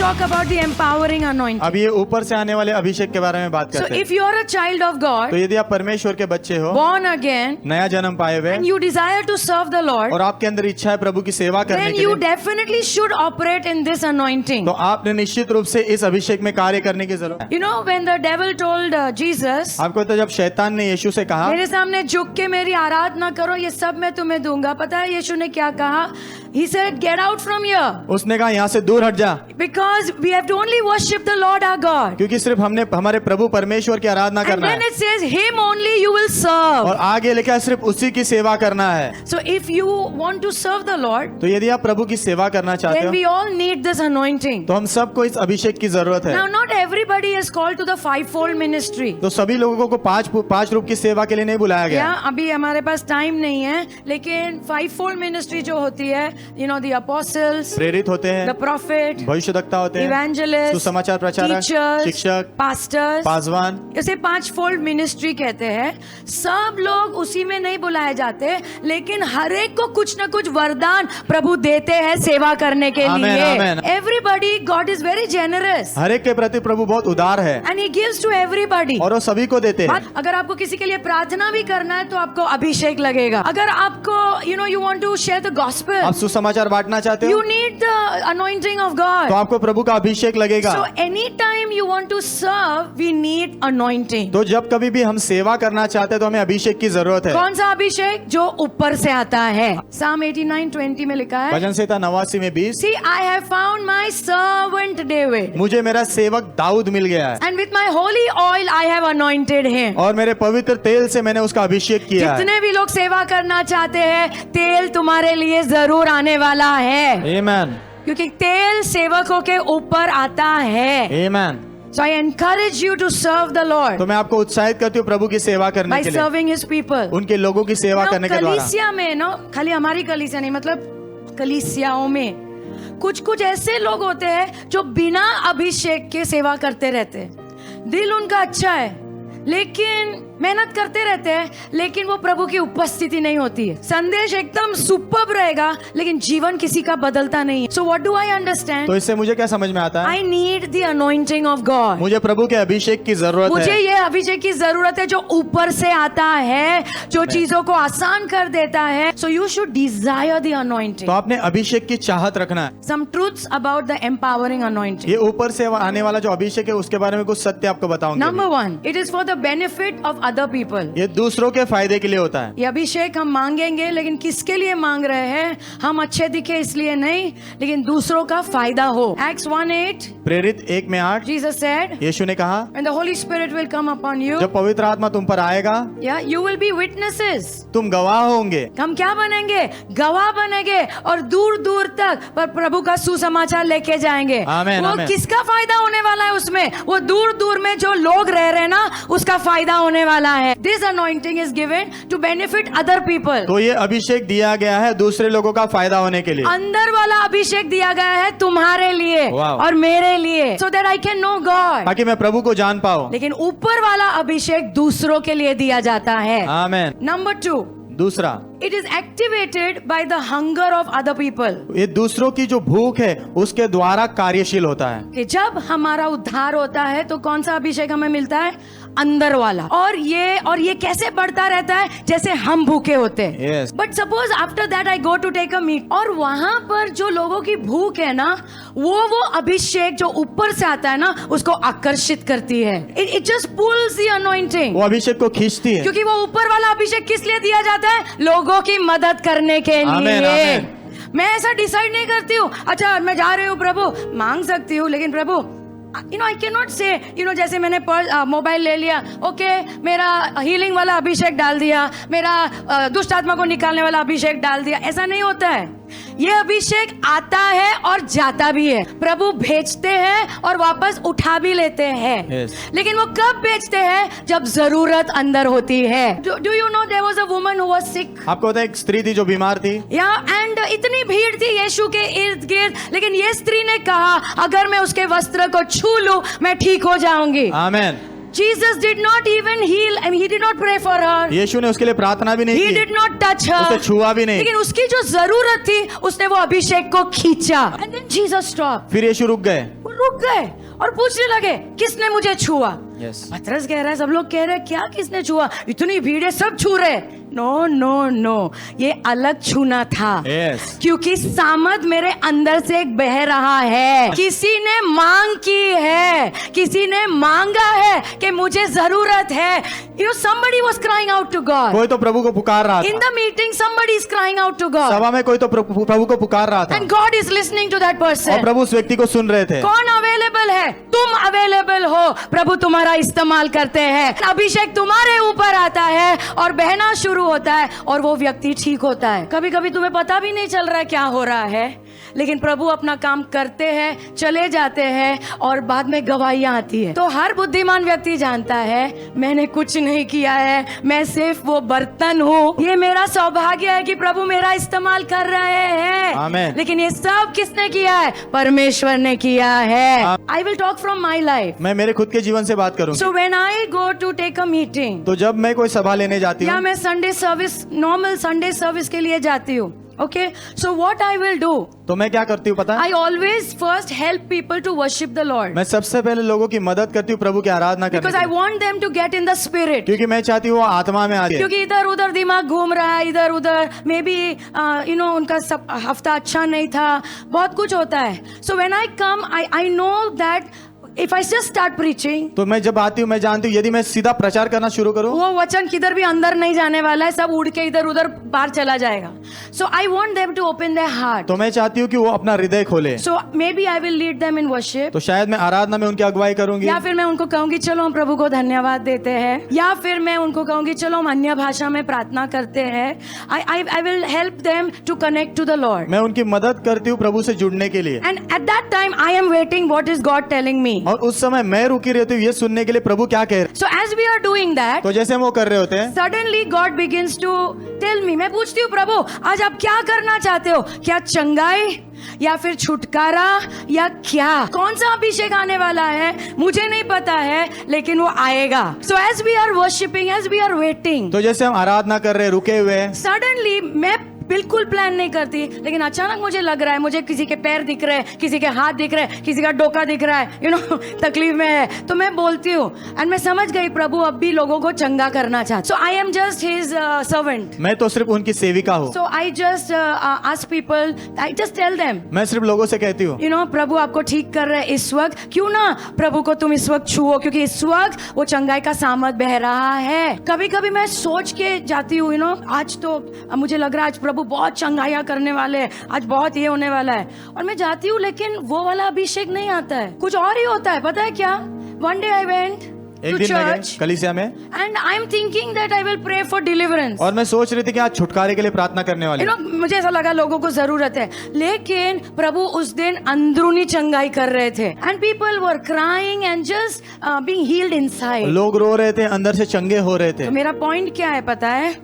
talk about the empowering anointing. अब ये ऊपर से आने वाले अभिषेक के बारे में बात So करते हैं। if you are a child of God, तो यदि आप परमेश्वर के बच्चे हो, born again, नया जन्म पाए हुए, and you desire to serve the Lord, और आपके अंदर इच्छा है प्रभु की सेवा करने then के you लिए, definitely should operate in this anointing. तो आपने निश्चित रूप से इस अभिषेक में कार्य करने की जरूरत है। You know, when the devil told Jesus, आपको पता है जब शैतान ने यीशु से कहा मेरे सामने झुक के मेरी आराधना करो, ये सब मैं तुम्हें दूंगा, पता है यीशु ने क्या कहा? He said, get out from here, उसने कहा यहाँ से दूर हट जा, because we have to only worship the Lord our God. क्योंकि सिर्फ हमने हमारे प्रभु परमेश्वर की आराधना And करना then है it says, him only you will serve. और आगे लिखा सिर्फ उसी की सेवा करना है। So if you want to serve the Lord, तो यदि आप प्रभु की सेवा करना चाहते then हो, we all need this anointing. तो हम सबको इस अभिषेक की जरूरत है। Now, not everybody is called to the fivefold ministry. तो सभी लोगों को पांच रूप की सेवा के लिए नहीं बुलाया या गया। अभी हमारे पास टाइम नहीं है, लेकिन फाइवफोल्ड मिनिस्ट्री जो होती है, you know, the apostles, प्रेरित होते the हैं, prophet, भविष्यद्वक्ता होते हैं, evangelists, सुसमाचार प्रचारक, teachers, शिक्षक, pastors, पासवान, इसे पांच फोल्ड मिनिस्ट्री कहते हैं। सब लोग उसी में नहीं बुलाए जाते, लेकिन हर एक को कुछ न कुछ वरदान प्रभु देते हैं सेवा करने के Amen, लिए। amen. Everybody, God is very generous हर एक के प्रति प्रभु बहुत उदार है and He gives to everybody. और वो सभी को देते हैं। अगर आपको किसी के लिए प्रार्थना भी करना है तो आपको अभिषेक लगेगा। अगर आपको you want to share the gospel, आप सुसमाचार बांटना चाहते हो, you need the anointing of God. तो आपको प्रभु का अभिषेक लगेगा। So anytime you want to serve, we need anointing. तो जब कभी भी हम सेवा करना चाहते हैं तो हमें अभिषेक की जरूरत है। कौन सा अभिषेक? जो ऊपर से आता है। Psalm 89:20 में लिखा है, भजन संहिता 89 में 20, See, I have found my servant David, मुझे मेरा सेवक दाऊद मिल गया है and with my holy oil I have anointed him. और मेरे पवित्र तेल से मैंने उसका अभिषेक किया है। जितने भी लोग सेवा करना चाहते हैं, तेल तुम्हारे लिए जरूर आने वाला है, आमेन, क्योंकि तेल सेवकों के ऊपर आता है। आमेन। So I encourage you to serve the Lord तो मैं आपको उत्साहित करती हूँ प्रभु की सेवा करने by के लिए, serving His people. उनके लोगों की सेवा Now, करने के द्वारा। कलीसिया में ना, खाली हमारी कलीसिया नहीं, मतलब कलीसियाओं में कुछ ऐसे लोग होते हैं जो बिना अभिषेक के सेवा करते रहते हैं। दिल उनका अच्छा है, लेकिन मेहनत करते रहते हैं, लेकिन वो प्रभु की उपस्थिति नहीं होती है। संदेश एकदम सुपर्ब रहेगा, लेकिन जीवन किसी का बदलता नहीं है। So what do I understand? तो इससे मुझे क्या समझ में आता है? I need the anointing of God. मुझे प्रभु के अभिषेक की जरूरत मुझे है। ये अभिषेक की जरूरत है जो ऊपर से आता है, जो चीजों को आसान कर देता है। So you should desire the anointing. तो आपने अभिषेक की चाहत रखना है। Some truths about the empowering anointing. ये ऊपर से आने वाला जो अभिषेक है उसके बारे में कुछ सत्य आपको बताऊंगा। Number 1, it is for the benefit of other people. ये दूसरों के फायदे के लिए होता है। ये अभिषेक हम मांगेंगे, लेकिन किसके लिए मांग रहे हैं? हम अच्छे दिखे इसलिए नहीं, लेकिन दूसरों का फायदा हो। Acts 1:8, प्रेरित 1 में 8, Jesus said, यीशु ने कहा, when the Holy Spirit will come upon you, जब पवित्र आत्मा तुम पर आएगा, yeah, you will be witnesses. तुम गवाह होंगे। हम क्या बनेंगे? गवाह बनेंगे, और दूर दूर तक पर प्रभु का सुसमाचार लेके जाएंगे। आमेन, वो आमेन। किसका फायदा होने वाला है उसमें? वो दूर दूर में जो लोग रह रहे हैं ना, उसका फायदा होने वाला है। This anointing is given to benefit other people. तो ये अभिषेक दिया गया है दूसरे लोगों का फायदा होने के लिए। अंदर वाला अभिषेक दिया गया है तुम्हारे लिए Wow. और मेरे लिए, so that I can know God. ताकि मैं प्रभु को जान पाऊं। लेकिन ऊपर वाला अभिषेक दूसरों के लिए दिया जाता है। आमेन। नंबर 2, दूसरा, it is activated by the hunger of other people. ये दूसरों की जो भूख है उसके द्वारा कार्यशील होता है। कि जब हमारा उद्धार होता है तो कौन सा अभिषेक हमें मिलता है? अंदर वाला। और ये कैसे बढ़ता रहता है? जैसे हम भूखे होते हैं। Yes. But suppose after that I go to take a meet, और वहां पर जो लोगों की भूख है ना, वो अभिषेक जो ऊपर से आता है ना, उसको आकर्षित करती है। It just pulls the anointing. वो अभिषेक को खींचती है। क्योंकि वो ऊपर वाला अभिषेक किस लिए दिया जाता है? लोगों की मदद करने के आमेन, लिए। आमेन। मैं ऐसा डिसाइड नहीं करती हूँ, अच्छा मैं जा रही हूँ प्रभु, मांग सकती हूँ, लेकिन प्रभु I cannot say, जैसे मैंने मोबाइल ले लिया, ओके, मेरा हीलिंग वाला अभिषेक डाल दिया, मेरा दुष्ट आत्मा को निकालने वाला अभिषेक डाल दिया। ऐसा नहीं होता है। ये अभिषेक आता है और जाता भी है। प्रभु भेजते हैं और वापस उठा भी लेते हैं। Yes. लेकिन वो कब भेजते हैं? जब जरूरत अंदर होती है। Do you know there was a woman who was sick? आपको पता है एक स्त्री थी जो बीमार थी। एंड इतनी भीड़ थी यीशु के इर्द गिर्द, लेकिन ये स्त्री ने कहा, अगर मैं उसके वस्त्र को छू लूं मैं ठीक हो जाऊंगी। आमेन। Jesus did not even heal, I mean, he did not pray for her. यीशु ने उसके लिए प्रार्थना भी नहीं He की, did not touch her. उसे छुआ भी नहीं। लेकिन उसकी जो जरूरत थी, उसने वो अभिषेक को खींचा। And then Jesus stopped. फिर यीशु रुक गए। वो रुक गए और पूछने लगे किसने मुझे छुआ। यस पतरस कह रहा है, सब लोग कह रहे हैं क्या किसने छुआ, इतनी भीड़ है सब छू रहे। नो नो नो, ये अलग छूना था। यस क्योंकि सामर्थ मेरे अंदर से बह रहा है। किसी ने मांग की है, किसी ने मांगा है कि मुझे जरूरत है। You know, somebody was crying out to God. कोई तो प्रभु को पुकार रहा In था, the meeting, somebody is crying out to God. सभा में कोई तो प्रभु को पुकार रहा था And God is listening to that और person. प्रभु उस व्यक्ति को सुन रहे थे। कौन अवेलेबल है? तुम अवेलेबल हो, प्रभु तुम्हारा इस्तेमाल करते हैं। अभिषेक तुम्हारे ऊपर आता है और बहना शुरू होता है और वो व्यक्ति ठीक होता है। कभी कभी तुम्हें पता भी नहीं चल रहा है क्या हो रहा है, लेकिन प्रभु अपना काम करते हैं, चले जाते हैं और बाद में गवाहियां आती है। तो हर बुद्धिमान व्यक्ति जानता है मैंने कुछ नहीं किया है, मैं सिर्फ वो बर्तन हूँ। ये मेरा सौभाग्य है कि प्रभु मेरा इस्तेमाल कर रहे हैं। आमीन। लेकिन ये सब किसने किया है? परमेश्वर ने किया है। I will talk from my life. मैं मेरे खुद के जीवन से बात करूंगी। So when I go to take a meeting, तो जब मैं कोई सभा लेने जाती या हूँ मैं Sunday service, normal Sunday service के लिए जाती हूँ, okay, so what I will do, तो मैं क्या करती हूँ पता है? I always first help people to worship the Lord मैं सबसे पहले लोगों की मदद करती हूँ प्रभु की आराधना करने because के I लिए। want them to get in the spirit. क्योंकि मैं चाहती हूँ वो आत्मा में आती है। क्योंकि इधर उधर दिमाग घूम रहा है, इधर उधर मे बी यू नो उनका सब हफ्ता अच्छा नहीं था, बहुत कुछ होता है। सो when I come I know that if I just start preaching, तो मैं जब आती हूँ मैं जानती हूँ यदि मैं सीधा प्रचार करना शुरू करूँ वो वचन किधर भी अंदर नहीं जाने वाला है, सब उड़ के इधर उधर बाहर चला जाएगा। So I want them to open their heart. तो मैं चाहती हूँ कि वो अपना हृदय खोले। So maybe I will lead them in worship, तो शायद मैं आराधना में उनकी अगुवाई करूंगी, या फिर मैं उनको कहूंगी चलो हम प्रभु को धन्यवाद देते हैं, या फिर मैं उनको कहूंगी चलो हम अन्य भाषा में प्रार्थना करते हैं। I will help them to connect to the Lord मैं उनकी मदद करती हूँ प्रभु से जुड़ने के लिए। And at that time I am waiting what is God telling me. और उस समय मैं रुकी रहती हूँ ये सुनने के लिए प्रभु क्या कह रहे हैं। So as we are doing that, तो जैसे हम वो कर रहे होते हैं suddenly God begins to tell me. मैं पूछती हूँ प्रभु आज आप क्या करना चाहते हो, क्या चंगाई या फिर छुटकारा या क्या, कौन सा अभिषेक आने वाला है मुझे नहीं पता है, लेकिन वो आएगा। So as we are worshipping, as we are waiting, तो जैसे हम आराधना कर रहे हैं रुके हुए हैं, सडनली मैं बिल्कुल प्लान नहीं करती, लेकिन अचानक मुझे लग रहा है मुझे किसी के पैर दिख रहे हैं, किसी के हाथ दिख रहे हैं, किसी का डोका दिख रहा है, यू नो तकलीफ में है, तो मैं बोलती हूँ एंड मैं समझ गई प्रभु अब भी लोगों को चंगा करना चाहते। So I am just his servant. मैं तो सिर्फ उनकी सेविका हूँ। So I just ask people, I just tell them, मैं सिर्फ लोगों से कहती हूँ यू नो प्रभु आपको ठीक कर रहे हैं इस वक्त, क्यों ना प्रभु को तुम इस वक्त छुओ, क्योंकि इस वक्त वो चंगाई का सामर्थ बह रहा है। कभी कभी मैं सोच के जाती हूँ, यू नो आज तो मुझे लग रहा है आज प्रभु बहुत चंगाई करने वाले हैं, आज बहुत ये होने वाला है, और मैं जाती हूँ लेकिन वो वाला अभिषेक नहीं आता है, कुछ और ही होता है। पता है क्या, वन डे आई वेंट एक टू दिन मैं गई चर्च कलीसिया में and I am thinking that I will pray for deliverance. और मैं सोच रही थी कि आज छुटकारे के लिए प्रार्थना करने वाली यू नो मुझे ऐसा लगा लोगों को जरूरत है, लेकिन प्रभु उस दिन अंदरूनी चंगाई कर रहे थे and people were crying and just being healed inside. लोग रो रहे थे, अंदर से चंगे हो रहे थे। तो मेरा पॉइंट क्या है पता है,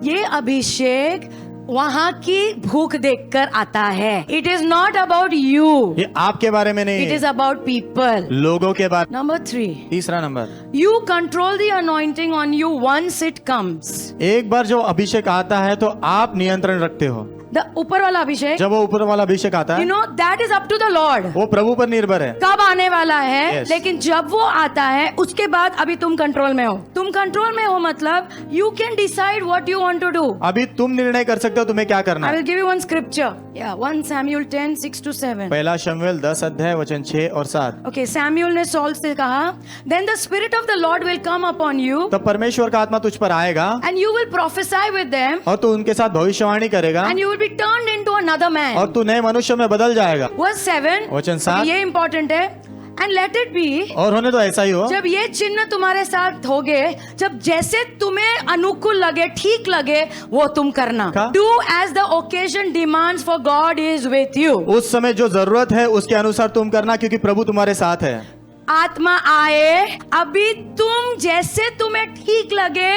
ये अभिषेक वहां की भूख देखकर आता है। It is not about you, ये आपके बारे में नहीं इट है, इज अबाउट पीपल। लोगों के बारे। नंबर 3, तीसरा number, you control the anointing on you once it comes. एक बार जो अभिषेक आता है तो आप नियंत्रण रखते हो। द ऊपर वाला अभिषेक, जब वो ऊपर वाला अभिषेक आता यू है know that is up to the Lord, वो प्रभु पर निर्भर है कब आने वाला है। Yes. लेकिन जब वो आता है उसके बाद अभी तुम कंट्रोल में हो। तुम कंट्रोल में हो मतलब you can decide what you want to do. अभी तुम निर्णय कर सकते हो तुम्हें क्या करना आई है। Will give you one scripture, या 1 Samuel 10:6-7। पहला शमूएल 10 अध्याय वचन 6 और 7। ओके, सैमुअल ने सॉल से कहा, then the spirit of the Lord will come upon you तब परमेश्वर का आत्मा तुझ पर आएगा and you will prophesy with them और तू उनके साथ भविष्यवाणी करेगा and you will be turned into another man. और तू नए मनुष्य में बदल जाएगा। वर्स 7, वचन 7। ये इंपॉर्टेंट है, एंड लेट इट बी, और होने तो ऐसा ही हो, जब ये चिन्ह तुम्हारे साथ होगे, जब जैसे तुम्हें अनुकूल लगे, ठीक लगे, वो तुम करना। क्या? Do as the occasion demands, for God is with you. उस समय जो जरूरत है उसके अनुसार तुम करना, क्योंकि प्रभु तुम्हारे साथ है। आत्मा आए, अभी तुम जैसे तुम्हें ठीक लगे,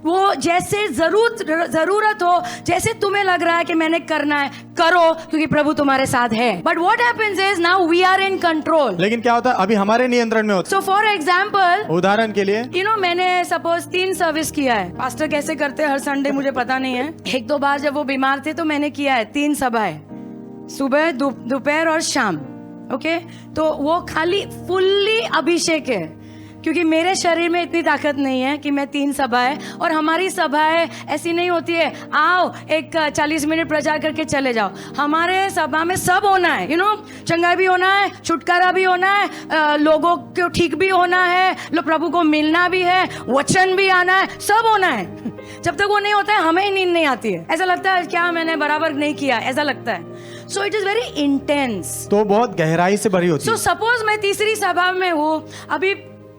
वो जैसे जरूरत हो, जैसे तुम्हें लग रहा है कि मैंने करना है, करो, क्योंकि प्रभु तुम्हारे साथ है। But what happens is now we are in control. लेकिन क्या होता है, अभी हमारे नियंत्रण में होता सो फॉर एग्जाम्पल, है। उदाहरण के लिए यू नो मैंने सपोज 3 सर्विस किया है। पास्टर कैसे करते हैं हर संडे मुझे पता नहीं है, 1-2 बार जब वो बीमार थे तो मैंने किया है 3 सभाएं, सुबह दोपहर और शाम। ओके तो वो खाली फुल्ली अभिषेक है, क्योंकि मेरे शरीर में इतनी ताकत नहीं है कि मैं 3 सभाएं, और हमारी सभाएं ऐसी नहीं होती है आओ एक 40 मिनट प्रचार करके चले जाओ। हमारे सभा में सब होना है, चंगाई भी होना है, छुटकारा भी होना है, लोगों को ठीक भी होना है, प्रभु को मिलना भी है, वचन भी आना है, सब होना है। जब तक वो नहीं होता है हमें ही नींद नहीं आती है, ऐसा लगता है क्या मैंने बराबर नहीं किया, ऐसा लगता है। So it is very intense, तो बहुत गहराई से भरी होती है। सो सपोज मैं तीसरी सभा में हूँ, अभी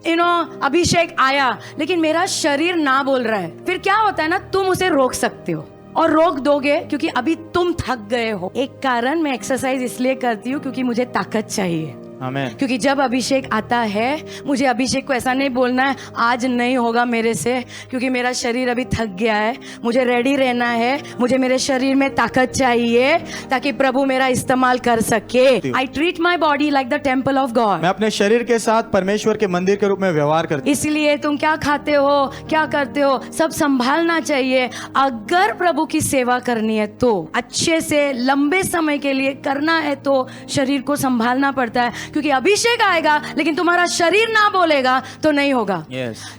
अभिषेक आया लेकिन मेरा शरीर ना बोल रहा है, फिर क्या होता है ना, तुम उसे रोक सकते हो और रोक दोगे क्योंकि अभी तुम थक गए हो। एक कारण मैं एक्सरसाइज इसलिए करती हूँ क्योंकि मुझे ताकत चाहिए। आमीन। क्योंकि जब अभिषेक आता है मुझे अभिषेक को ऐसा नहीं बोलना है आज नहीं होगा मेरे से, क्योंकि मेरा शरीर अभी थक गया है, मुझे रेडी रहना है, मुझे मेरे शरीर में ताकत चाहिए ताकि प्रभु मेरा इस्तेमाल कर सके। I treat my body like the temple of God. मैं अपने शरीर के साथ परमेश्वर के मंदिर के रूप में व्यवहार करती हूँ। इसलिए तुम क्या खाते हो, क्या करते हो, सब संभालना चाहिए। अगर प्रभु की सेवा करनी है तो अच्छे से लंबे समय के लिए करना है तो शरीर को संभालना पड़ता है, क्योंकि अभिषेक आएगा लेकिन तुम्हारा शरीर ना बोलेगा तो नहीं होगा।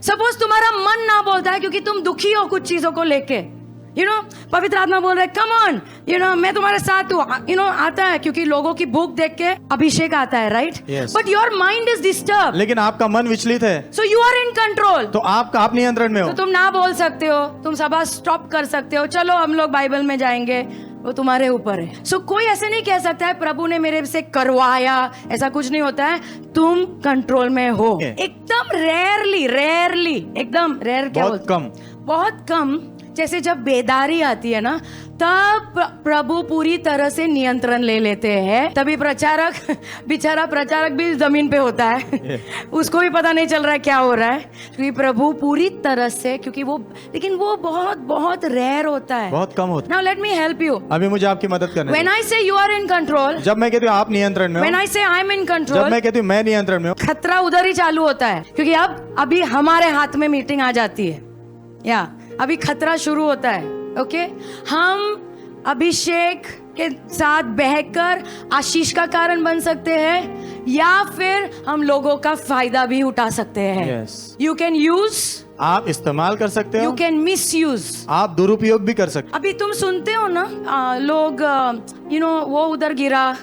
सपोज तुम्हारा मन ना बोलता है क्योंकि तुम दुखी हो कुछ चीजों को लेके, पवित्र आत्मा बोल रहे कम ऑन, मैं तुम्हारे साथ हूँ, आता है क्योंकि लोगों की भूख देख के अभिषेक आता है, right? But your mind is disturb, लेकिन आपका मन विचलित है, so you are in control, तो आप नियंत्रण में हो, तो तुम ना बोल सकते हो, तुम सभा स्टॉप कर सकते हो, चलो हम लोग बाइबल में जाएंगे, वो तुम्हारे ऊपर है। सो कोई ऐसे नहीं कह सकता है प्रभु ने मेरे से करवाया, ऐसा कुछ नहीं होता है, तुम कंट्रोल में हो। एकदम रेयरली एकदम रेयर, क्या बहुत कम, जैसे जब बेदारी आती है ना तब प्रभु पूरी तरह से नियंत्रण ले लेते हैं, तभी बेचारा प्रचारक भी जमीन पे होता है उसको भी पता नहीं चल रहा है क्या हो रहा है, क्योंकि प्रभु पूरी तरह से, लेकिन वो बहुत बहुत रेयर होता है, बहुत कम होता है। Now let me help you, अभी मुझे आपकी मदद करनी है। व्हेन आई से यू आर इन कंट्रोल, जब मैं कहती हूँ आप नियंत्रण में हो, व्हेन आई से आई एम इन कंट्रोल, जब मैं कहती हूँ मैं नियंत्रण में हूँ, खतरा उधर ही चालू होता है, क्योंकि अभी हमारे हाथ में मीटिंग आ जाती है, या अभी खतरा शुरू होता है। ओके, हम अभिषेक के साथ बहकर आशीष का कारण बन सकते हैं, या फिर हम लोगों का फायदा भी उठा सकते हैं। यू कैन यूज, आप इस्तेमाल कर सकते हो, यू कैन मिस यूज, आप दुरुपयोग भी कर सकते हो। अभी तुम सुनते हो ना लोग वो उधर गिरा,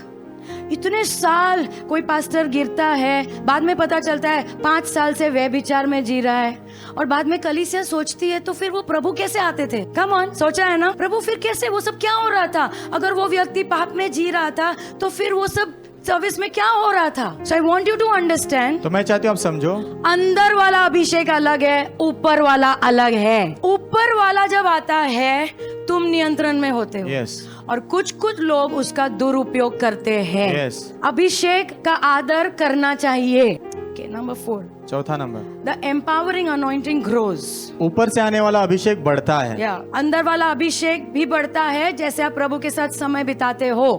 इतने साल कोई पास्टर गिरता है, बाद में पता चलता है 5 साल से व्यभिचार में जी रहा है, और बाद में कलीसिया सोचती है तो फिर वो प्रभु कैसे आते थे? कम ऑन, सोचा है ना, प्रभु फिर कैसे, वो सब क्या हो रहा था? अगर वो व्यक्ति पाप में जी रहा था तो फिर वो सब सर्विस में क्या हो रहा था? So I want you to understand, तो मैं चाहती हूँ आप समझो, अंदर वाला अभिषेक अलग है, ऊपर वाला अलग है। ऊपर वाला जब आता है तुम नियंत्रण में होते हो, और कुछ लोग उसका दुरुपयोग करते हैं। अभिषेक का आदर करना चाहिए। नंबर 4, चौथा number, the empowering anointing grows, ऊपर से आने वाला अभिषेक बढ़ता है, अंदर वाला अभिषेक भी बढ़ता है जैसे आप प्रभु के साथ समय बिताते हो,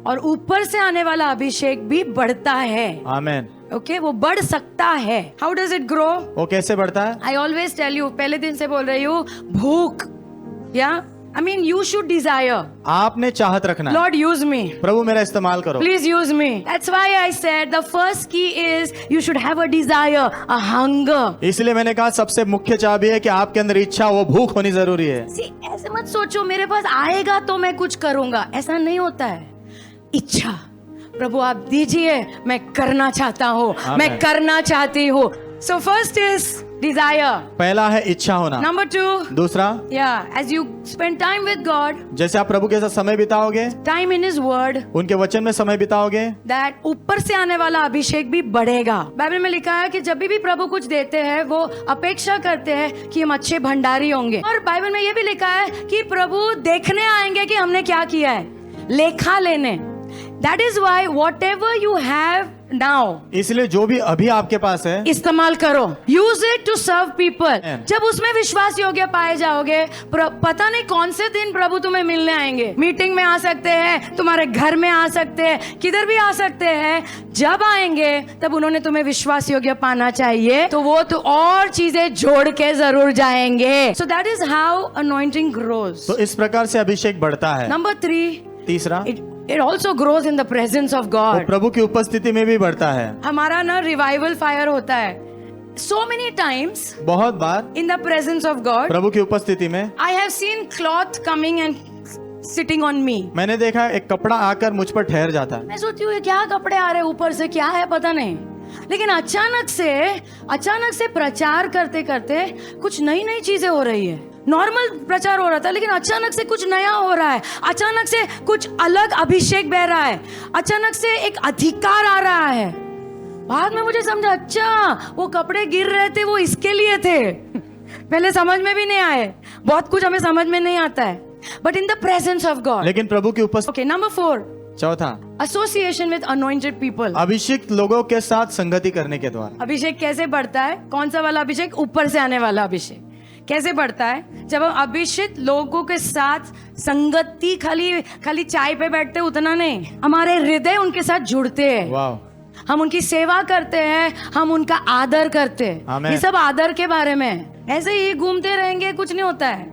और ऊपर से आने वाला अभिषेक भी बढ़ता है। आमीन। ओके, वो बढ़ सकता है। How does it grow? वो कैसे बढ़ता है? आई ऑलवेज टेल यू, पहले दिन से बोल रही हूँ, भूख, I mean, you should desire. आपने चाहत रखना है, Lord use me, प्रभु मेरा इस्तेमाल करो, please use me. That's why I said the first key is you should have a desire, a hunger. इसलिए मैंने कहा सबसे मुख्य चाबी है कि आपके अंदर इच्छा, वो भूख होनी जरूरी है। See, ऐसे मत सोचो मेरे पास आएगा तो मैं कुछ करूंगा, ऐसा नहीं होता है। इच्छा, प्रभु आप दीजिए, मैं करना चाहता हूँ, मैं करना चाहती हूँ। So first is desire. पहला है इच्छा होना। Number 2, दूसरा, as you spend time with God, जैसे आप प्रभु के साथ समय बिताओगे, time in His Word, उनके वचन में समय बिताओगे, that ऊपर से आने वाला अभिषेक भी बढ़ेगा। बाइबल में लिखा है कि जब भी प्रभु कुछ देते हैं वो अपेक्षा करते हैं कि हम अच्छे भंडारी होंगे, और बाइबल में ये भी लिखा है कि प्रभु देखने आएंगे कि हमने क्या किया है, लेखा लेने। That is why whatever you have now, इसलिए जो भी अभी आपके पास है इस्तेमाल करो, use it to serve people. जब उसमें विश्वास योग्य पाए जाओगे, पता नहीं कौन से दिन प्रभु तुम्हें मिलने आएंगे। मीटिंग में आ सकते हैं, तुम्हारे घर में आ सकते हैं, किधर भी आ सकते हैं। जब आएंगे तब उन्होंने तुम्हें विश्वास योग्य पाना चाहिए, तो वो तो और चीजें जोड़ के जरूर जाएंगे। So that is how anointing grows. तो इस प्रकार से अभिषेक बढ़ता है। Number 3, तीसरा, It also grows in the presence of वो God. प्रभु की उपस्थिति में भी बढ़ता है। हमारा ना रिवाइवल फायर होता है। So many times बहुत बार in the presence of God, प्रभु की उपस्थिति में I have seen cloth coming and sitting on me. मैंने देखा एक कपड़ा आकर मुझ पर ठहर जाता है। मैं सोचती हूँ ये क्या कपड़े आ रहे हैं ऊपर से, क्या है पता नहीं। लेकिन अचानक से प्रचार करते करते कुछ नई नई चीजें हो रही है। नॉर्मल प्रचार हो रहा था लेकिन अचानक से कुछ नया हो रहा है, अचानक से कुछ अलग अभिषेक बह रहा है, अचानक से एक अधिकार आ रहा है। बाद में मुझे समझा, अच्छा वो कपड़े गिर रहे थे वो इसके लिए थे। पहले समझ में भी नहीं आए, बहुत कुछ हमें समझ में नहीं आता है, but in the presence of God. लेकिन प्रभु की उपस्थिति। ओके, नंबर 4, चौथा, एसोसिएशन विद अनॉइंटेड पीपल। अभिषिक्त लोगों के साथ संगति करने के द्वारा। अभिषेक कैसे बढ़ता है? कौन सा वाला अभिषेक? ऊपर से आने वाला अभिषेक। कैसे बढ़ता है? जब हम अभिषिक्त लोगों के साथ संगति, खाली चाय पे बैठते उतना नहीं, हमारे हृदय उनके साथ जुड़ते हैं, वाह, हम उनकी सेवा करते हैं, हम उनका आदर करते हैं। आमीन। ये सब आदर के बारे में है। ऐसे ही घूमते रहेंगे कुछ नहीं होता है,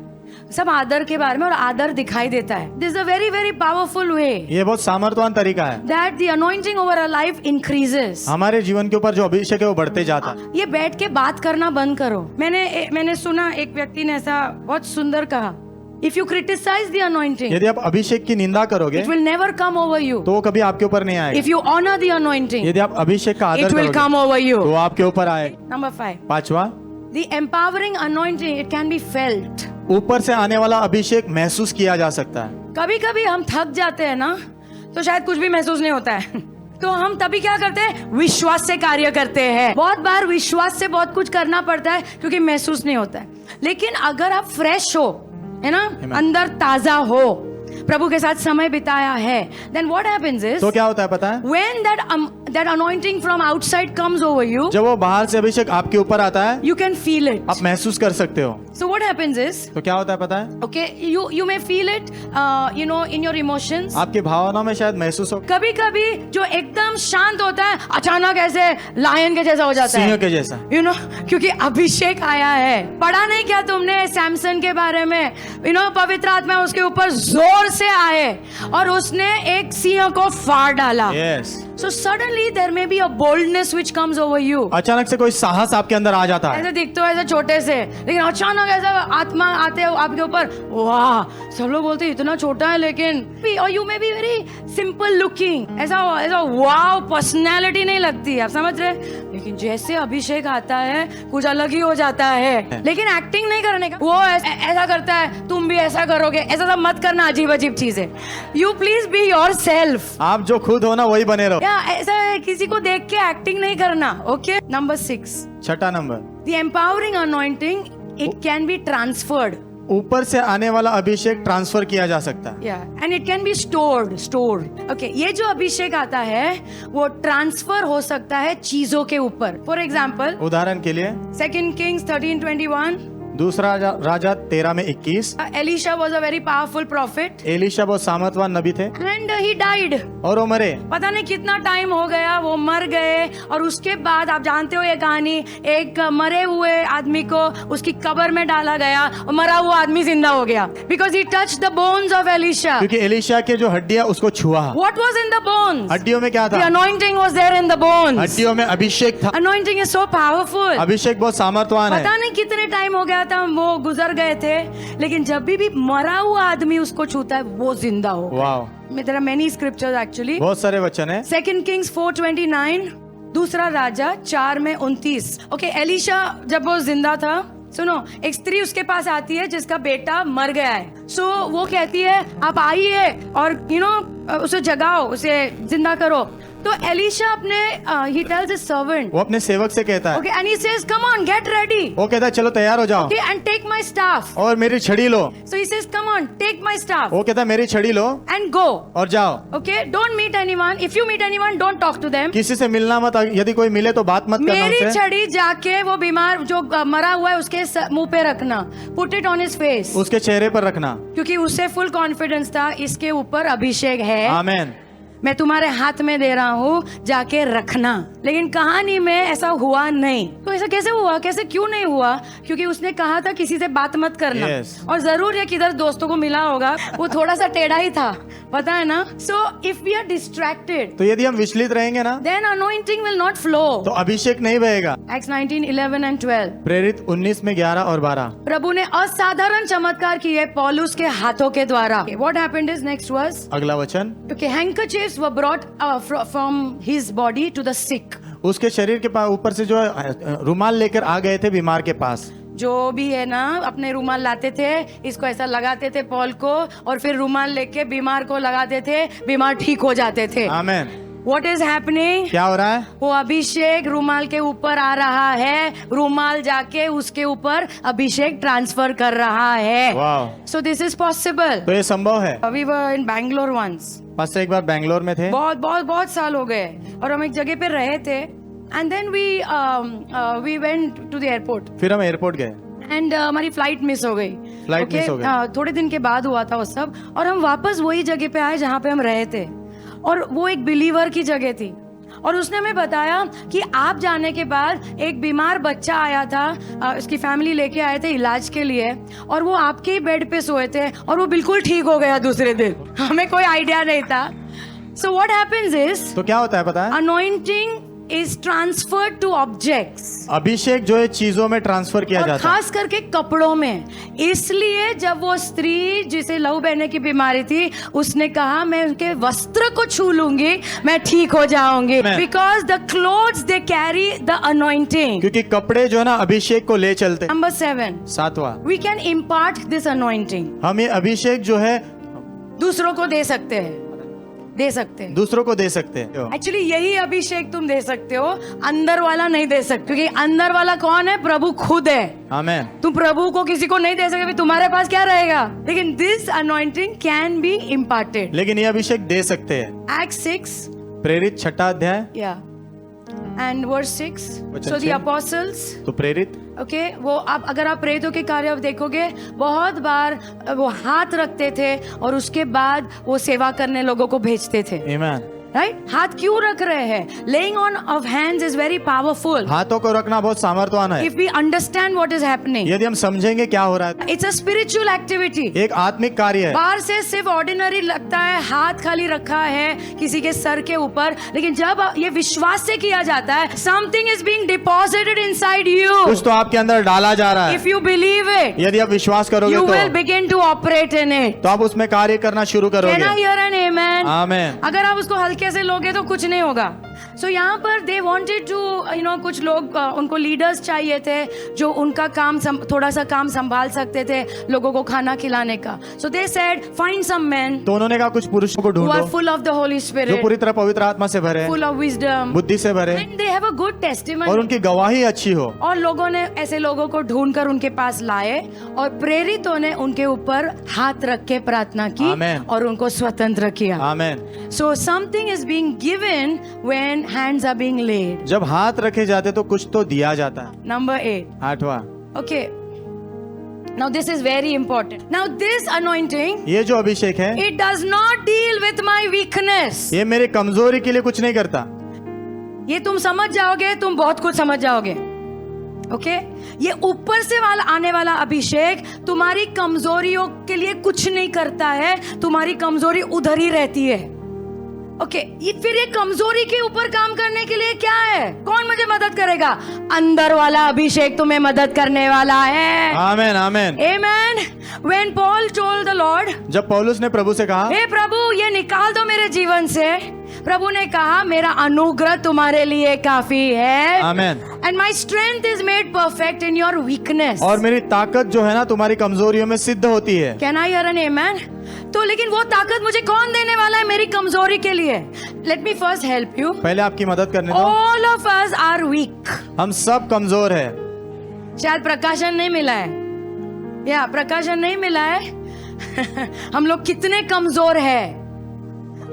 सब आदर के बारे में, और आदर दिखाई देता है। This is a very very powerful वे ये बहुत सामर्थ्यवान तरीका है। That the anointing over a life increases. हमारे जीवन के ऊपर जो अभिषेक है वो बढ़ते जाता है। ये बैठ के बात करना बंद करो। मैंने सुना, एक व्यक्ति ने ऐसा बहुत सुंदर कहा, if you criticise the anointing, यदि आप अभिषेक की निंदा करोगे it will never come over you. तो वो कभी आपके ऊपर नहीं आएगा। If you honour the anointing, यदि आप अभिषेक का आदर इट विल करोगे कम ओवर यू। तो वो आपके ऊपर आए। नंबर 5, पांचवा, the empowering anointing, it can be felt. ऊपर से आने वाला अभिषेक महसूस किया जा सकता है। कभी कभी हम थक जाते हैं ना, तो शायद कुछ भी महसूस नहीं होता है। तो हम तभी क्या करते हैं? विश्वास से कार्य करते हैं। बहुत बार विश्वास से बहुत कुछ करना पड़ता है क्योंकि महसूस नहीं होता है। लेकिन अगर आप फ्रेश हो, है ना, अंदर ताजा हो, प्रभु के साथ समय बिताया है, then what happens is, तो क्या होता है पता है? when that anointing from outside comes over you, जब वो बाहर से अभिषेक आपके ऊपर आता है, you can feel it. आप महसूस कर सकते हो। So what happens is, तो क्या होता है पता है? okay, you may feel it, in your emotions. आपकी भावनाओं में शायद महसूस हो, कभी कभी जो एकदम शांत होता है अचानक ऐसे लायन के जैसा हो जाता सिंह है, के जैसा। क्योंकि अभिषेक आया है। पढ़ा नहीं क्या तुमने सैमसन के बारे में? पवित्र आत्मा उसके ऊपर जोर से आए और उसने एक सिंह को फाड़ डाला। Yes. So suddenly there may be a boldness which comes over you. अचानक से कोई साहस आपके अंदर आ जाता है। ऐसे दिखते हो ऐसे छोटे से, लेकिन अचानक ऐसा आत्मा आते हो आपके ऊपर, वाह, सब लोग बोलते हैं इतना छोटा है, लेकिन और you may be very simple looking, ऐसा वाव पर्सनैलिटी नहीं लगती, आप समझ रहे? लेकिन जैसे अभिषेक आता है कुछ अलग ही हो जाता है। लेकिन एक्टिंग नहीं करने का, वो ऐसा करता है, तुम भी ऐसा करोगे, ऐसा सब मत करना, अजीब अजीब चीजें। You please be your self. आप जो खुद हो ना वही बने रहो। ऐसा है, किसी को देख के एक्टिंग नहीं करना। ओके, नंबर 6, छठा number, the empowering anointing, it can be transferred. ऊपर से आने वाला अभिषेक ट्रांसफर किया जा सकता है। And it can be stored. Okay, ये जो अभिषेक आता है वो ट्रांसफर हो सकता है चीजों के ऊपर। फॉर एग्जाम्पल, उदाहरण के लिए 2 Kings 13:21, दूसरा राजा 13 में 21, Elisha was a very powerful profit Elisha बहुत सामर्थवान नबी थे एंड ही डाइड। और वो मरे। पता नहीं कितना टाइम हो गया, वो मर गए, और उसके बाद आप जानते हो ये कहानी, एक मरे हुए आदमी को उसकी कब्र में डाला गया और मरा हुआ आदमी जिंदा हो गया, because he touched the bones of Elisha. क्योंकि एलिशा के जो हड्डियां उसको छुआ। What was in the bones? हड्डियों में क्या द था? Anointing was there in the bones. हड्डियों में अभिषेक था। Anointing is so powerful. अभिषेक बहुत सामर्थवान है। पता नहीं कितने टाइम हो गया था, वो गुजर गए थे, लेकिन जब भी मरा हुआ आदमी उसको छूता है वो जिंदा हो। Wow, there are many scriptures actually. बहुत सारे वचन है। 2 Kings 4:29, दूसरा राजा 4 में 29। ओके, एलिशा जब वो जिंदा था, सुनो, एक स्त्री उसके पास आती है जिसका बेटा मर गया है। सो वो कहती है आप आइए और उसे जगाओ, उसे जिंदा करो। तो एलिशा अपने he tells his servant, वो अपने सेवक से कहता है, okay, and he says, come on, get ready, वो कहता है चलो तैयार हो जाओ, okay, and take my staff. और मेरी छड़ी लो। So he says, come on, take my staff वो कहता है मेरी छड़ी लो and go. और जाओ। Okay, don't meet anyone. If you meet anyone, don't talk to them. किसी से मिलना मत, यदि कोई मिले तो बात मत करना मेरी उससे। छड़ी जाके वो बीमार जो मरा हुआ है उसके मुंह पे रखना, put it on his face, उसके चेहरे पर रखना। क्योंकि उसे फुल कॉन्फिडेंस था इसके ऊपर अभिषेक है, आमेन। मैं तुम्हारे हाथ में दे रहा हूँ, जाके रखना। लेकिन कहानी में ऐसा हुआ नहीं। तो ऐसा कैसे हुआ, कैसे क्यों नहीं हुआ? क्योंकि उसने कहा था किसी से बात मत करना। Yes. और जरूर है किधर दोस्तों को मिला होगा, वो थोड़ा सा टेढ़ा ही था, पता है ना। So if we are distracted तो यदि हम विचलित रहेंगे ना, then anointing will not flow. तो अभिषेक नहीं बहेगा। Acts 19, 11 and 12। प्रेरित 19 में 11 और 12। प्रभु ने असाधारण चमत्कार किए पौलुस के हाथों के द्वारा। What happened is next verse. अगला वचन, Okay, handkerchiefs were brought from his body to the sick. उसके शरीर के पास ऊपर से जो है रुमाल लेकर आ गए थे बीमार के पास। जो भी है ना, अपने रुमाल लाते थे, इसको ऐसा लगाते थे पॉल को, और फिर रुमाल लेके बीमार को लगाते थे, बीमार ठीक हो जाते थे। आमेन। What is happening? क्या हो रहा है? वो अभिषेक रुमाल के ऊपर आ रहा है, रुमाल जाके उसके ऊपर अभिषेक ट्रांसफर कर रहा है। वाह, So this is possible. तो ये संभव है। We were in Bangalore once. Pastor एक बार बेंगलोर में थे, बहुत साल हो गए, और हम एक जगह पे रहे थे, and then we went to the airport, फिर हम एयरपोर्ट गए, एंड हमारी फ्लाइट मिस हो गई। फ्लाइट मिस हो गई। थोड़े दिन के बाद हुआ था वो सब, और हम वापस वही जगह पे आए जहाँ पे हम रहे थे, और वो एक बिलीवर की जगह थी। और उसने हमें बताया कि आप जाने के बाद एक बीमार बच्चा आया था, उसकी फैमिली लेके आए थे इलाज के लिए, और वो आपके ही बेड पे सोए थे, और वो बिल्कुल ठीक हो गया दूसरे दिन। हमें कोई आइडिया नहीं था। सो व्हाट हैपेंस इज, तो क्या होता है पता है? Anointing is transferred to objects. अभिषेक जो है चीजों में ट्रांसफर किया और जाता है, खास करके कपड़ों में। इसलिए जब वो स्त्री जिसे लहू बहने की बीमारी थी, उसने कहा मैं उनके वस्त्र को छू लूंगी, मैं ठीक हो जाऊंगी। Because the clothes they carry the anointing. क्योंकि कपड़े जो है ना अभिषेक को ले चलते। नंबर 7, 7वां, we can impart this anointing. हम ये अभिषेक जो है दूसरों को दे सकते हैं, दे सकते हैं। दूसरों को दे सकते हैं। एक्चुअली यही अभिषेक तुम दे सकते हो, अंदर वाला नहीं दे सकते, क्योंकि अंदर वाला कौन है? प्रभु खुद है। आमेन। तुम प्रभु को किसी को नहीं दे सकते, तुम्हारे पास क्या रहेगा? लेकिन this anointing can be imparted. लेकिन ये अभिषेक दे सकते हैं। Acts 6, प्रेरित 6 अध्याय and verse 6. वचन So the 6. apostles, तो प्रेरित, ओके, वो आप अगर आप प्रेरितों के कार्य देखोगे, बहुत बार वो हाथ रखते थे और उसके बाद वो सेवा करने लोगों को भेजते थे। आमेन। राइट? हाथ क्यों रख रहे हैं? Laying on of hands is very powerful हाथों को रखना बहुत सामर्थ्यवान है। If we understand what is happening. यदि हम समझेंगे क्या हो रहा है, इट्स अ स्पिरिचुअल एक्टिविटी। एक आत्मिक कार्य है। बाहर से सिर्फ ऑर्डिनरी लगता है, हाथ खाली रखा है किसी के सर के ऊपर, लेकिन जब ये विश्वास से किया जाता है, something is being deposited inside you. कुछ तो आपके अंदर डाला जा रहा है। इफ यू बिलीव इट, यदि आप विश्वास करोगे you will तो begin to operate in it. तो आप उसमें कार्य करना शुरू Can I करोगे। hear an amen? आमेन। अगर आप उसको हल्के से लोगे तो कुछ नहीं होगा। सो यहाँ पर दे वांटेड टू कुछ लोग उनको लीडर्स चाहिए थे जो उनका काम थोड़ा सा काम संभाल सकते थे, लोगों को खाना खिलाने का। So they said find some men तो उन्होंने कहा कुछ पुरुषों को who are ढूंढो full of the Holy जो Spirit, पूरी तरह पवित्र आत्मा से भरे, full of wisdom, बुद्धि से भरे, and they have a good और testimony. उनकी गवाही अच्छी हो। और लोगों ने ऐसे लोगों को ढूंढकर उनके पास लाए, और प्रेरितों ने उनके ऊपर हाथ रख के प्रार्थना की Amen. और उनको स्वतंत्र किया। आमेन। So something is being given when hands are being laid. जब हाथ रखे जाते तो कुछ तो दिया जाता है। Number 8. 8वां, Okay. Now this is very important. Now this anointing, ये जो अभिषेक है it does not deal with my weakness. ये मेरे कमजोरी के लिए कुछ नहीं करता। ये तुम समझ जाओगे, तुम बहुत कुछ समझ जाओगे। ओके? ये ऊपर से वाला आने वाला अभिषेक तुम्हारी कमजोरियों के लिए कुछ नहीं करता है, तुम्हारी कमजोरी उधर ही रहती है। ओके, ये फिर ये कमजोरी के ऊपर काम करने के लिए क्या है? कौन मुझे मदद करेगा? अंदर वाला अभिषेक तुम्हें मदद करने वाला है। आमेन, आमेन। Amen. When Paul told the Lord, जब पौलुस ने प्रभु से कहा, हे प्रभु ये निकाल दो मेरे जीवन से, प्रभु ने कहा मेरा अनुग्रह तुम्हारे लिए काफी है। आमेन। And my strength is made perfect in your weakness. और मेरी ताकत जो है ना तुम्हारी कमजोरियों में सिद्ध होती है। Can I hear an amen? तो लेकिन वो ताकत मुझे कौन देने वाला है मेरी कमजोरी के लिए? Let me first help you. पहले आपकी मदद करने दो। All of us are weak. हम सब कमजोर है। शायद प्रकाशन नहीं मिला है, या प्रकाशन नहीं मिला है। हम लोग कितने कमजोर है।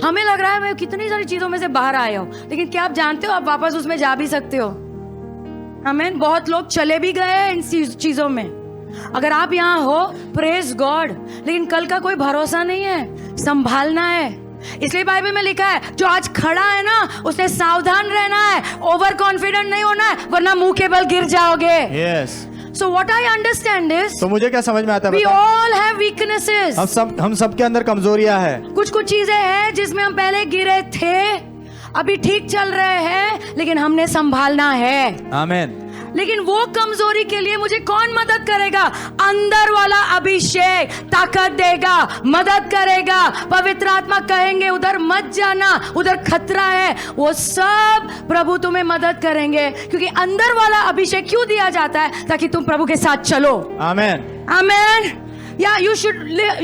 हमें लग रहा है मैं कितनी सारी चीजों में से बाहर आया हूं, लेकिन क्या आप जानते हो आप वापस उसमें जा भी सकते हो। आमीन। बहुत लोग चले भी गए हैं इन चीजों में। अगर आप यहाँ हो, प्रेज गॉड, लेकिन कल का कोई भरोसा नहीं है, संभालना है। इसलिए बाइबल में लिखा है जो आज खड़ा है ना उसने सावधान रहना है, ओवर कॉन्फिडेंट नहीं होना है, वरना मुंह के बल गिर जाओगे। Yes. So what I understand is तो मुझे क्या समझ में आता है वी बताएं? All have weaknesses. हम सब के अंदर कमजोरियां हैं। कुछ चीजें हैं जिसमें हम पहले गिरे थे, अभी ठीक चल रहे हैं, लेकिन हमने संभालना है। आमीन। लेकिन वो कमजोरी के लिए मुझे कौन मदद करेगा? अंदर वाला अभिषेक ताकत देगा, मदद करेगा। पवित्र आत्मा कहेंगे उधर मत जाना, उधर खतरा है, वो सब प्रभु तुम्हें मदद करेंगे, क्योंकि अंदर वाला अभिषेक क्यों दिया जाता है? ताकि तुम प्रभु के साथ चलो। आमीन। आमीन। Yeah, you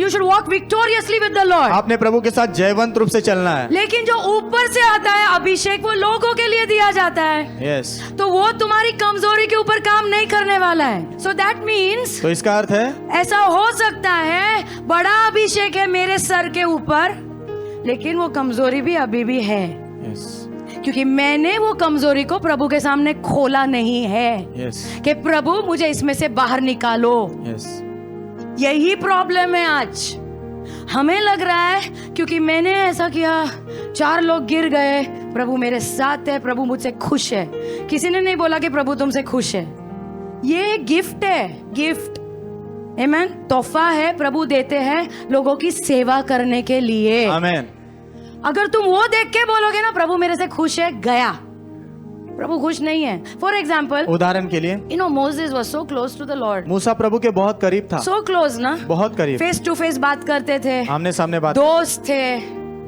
should walk victoriously with the Lord. आपने प्रभु के साथ जयवंत रूप से चलना है। लेकिन जो ऊपर से आता है अभिषेक, वो लोगों के लिए दिया जाता है। यस। तो वो तुम्हारी कमजोरी के ऊपर काम नहीं करने वाला है। So that means, तो इसका अर्थ है ऐसा हो सकता है बड़ा अभिषेक है मेरे सर के ऊपर, लेकिन वो कमजोरी भी अभी भी है। यस। क्योंकि मैंने वो कमजोरी को प्रभु के सामने खोला नहीं है। यस। कि प्रभु मुझे इसमें से बाहर निकालो। यस। यही प्रॉब्लम है आज। हमें लग रहा है क्योंकि मैंने ऐसा किया, 4 लोग गिर गए, प्रभु मेरे साथ है, प्रभु मुझसे खुश है। किसी ने नहीं बोला कि प्रभु तुमसे खुश है। ये गिफ्ट है, गिफ्ट, आमीन, तोहफा है, प्रभु देते हैं लोगों की सेवा करने के लिए। आमीन। अगर तुम वो देख के बोलोगे ना प्रभु मेरे से खुश है, गया, प्रभु खुश नहीं है। फॉर एग्जाम्पल, उदाहरण के लिए, you know Moses was so close to the Lord. मूसा प्रभु के बहुत करीब था। सो क्लोज ना, बहुत करीब, फेस टू फेस बात करते थे, आमने सामने बात, दोस्त थे,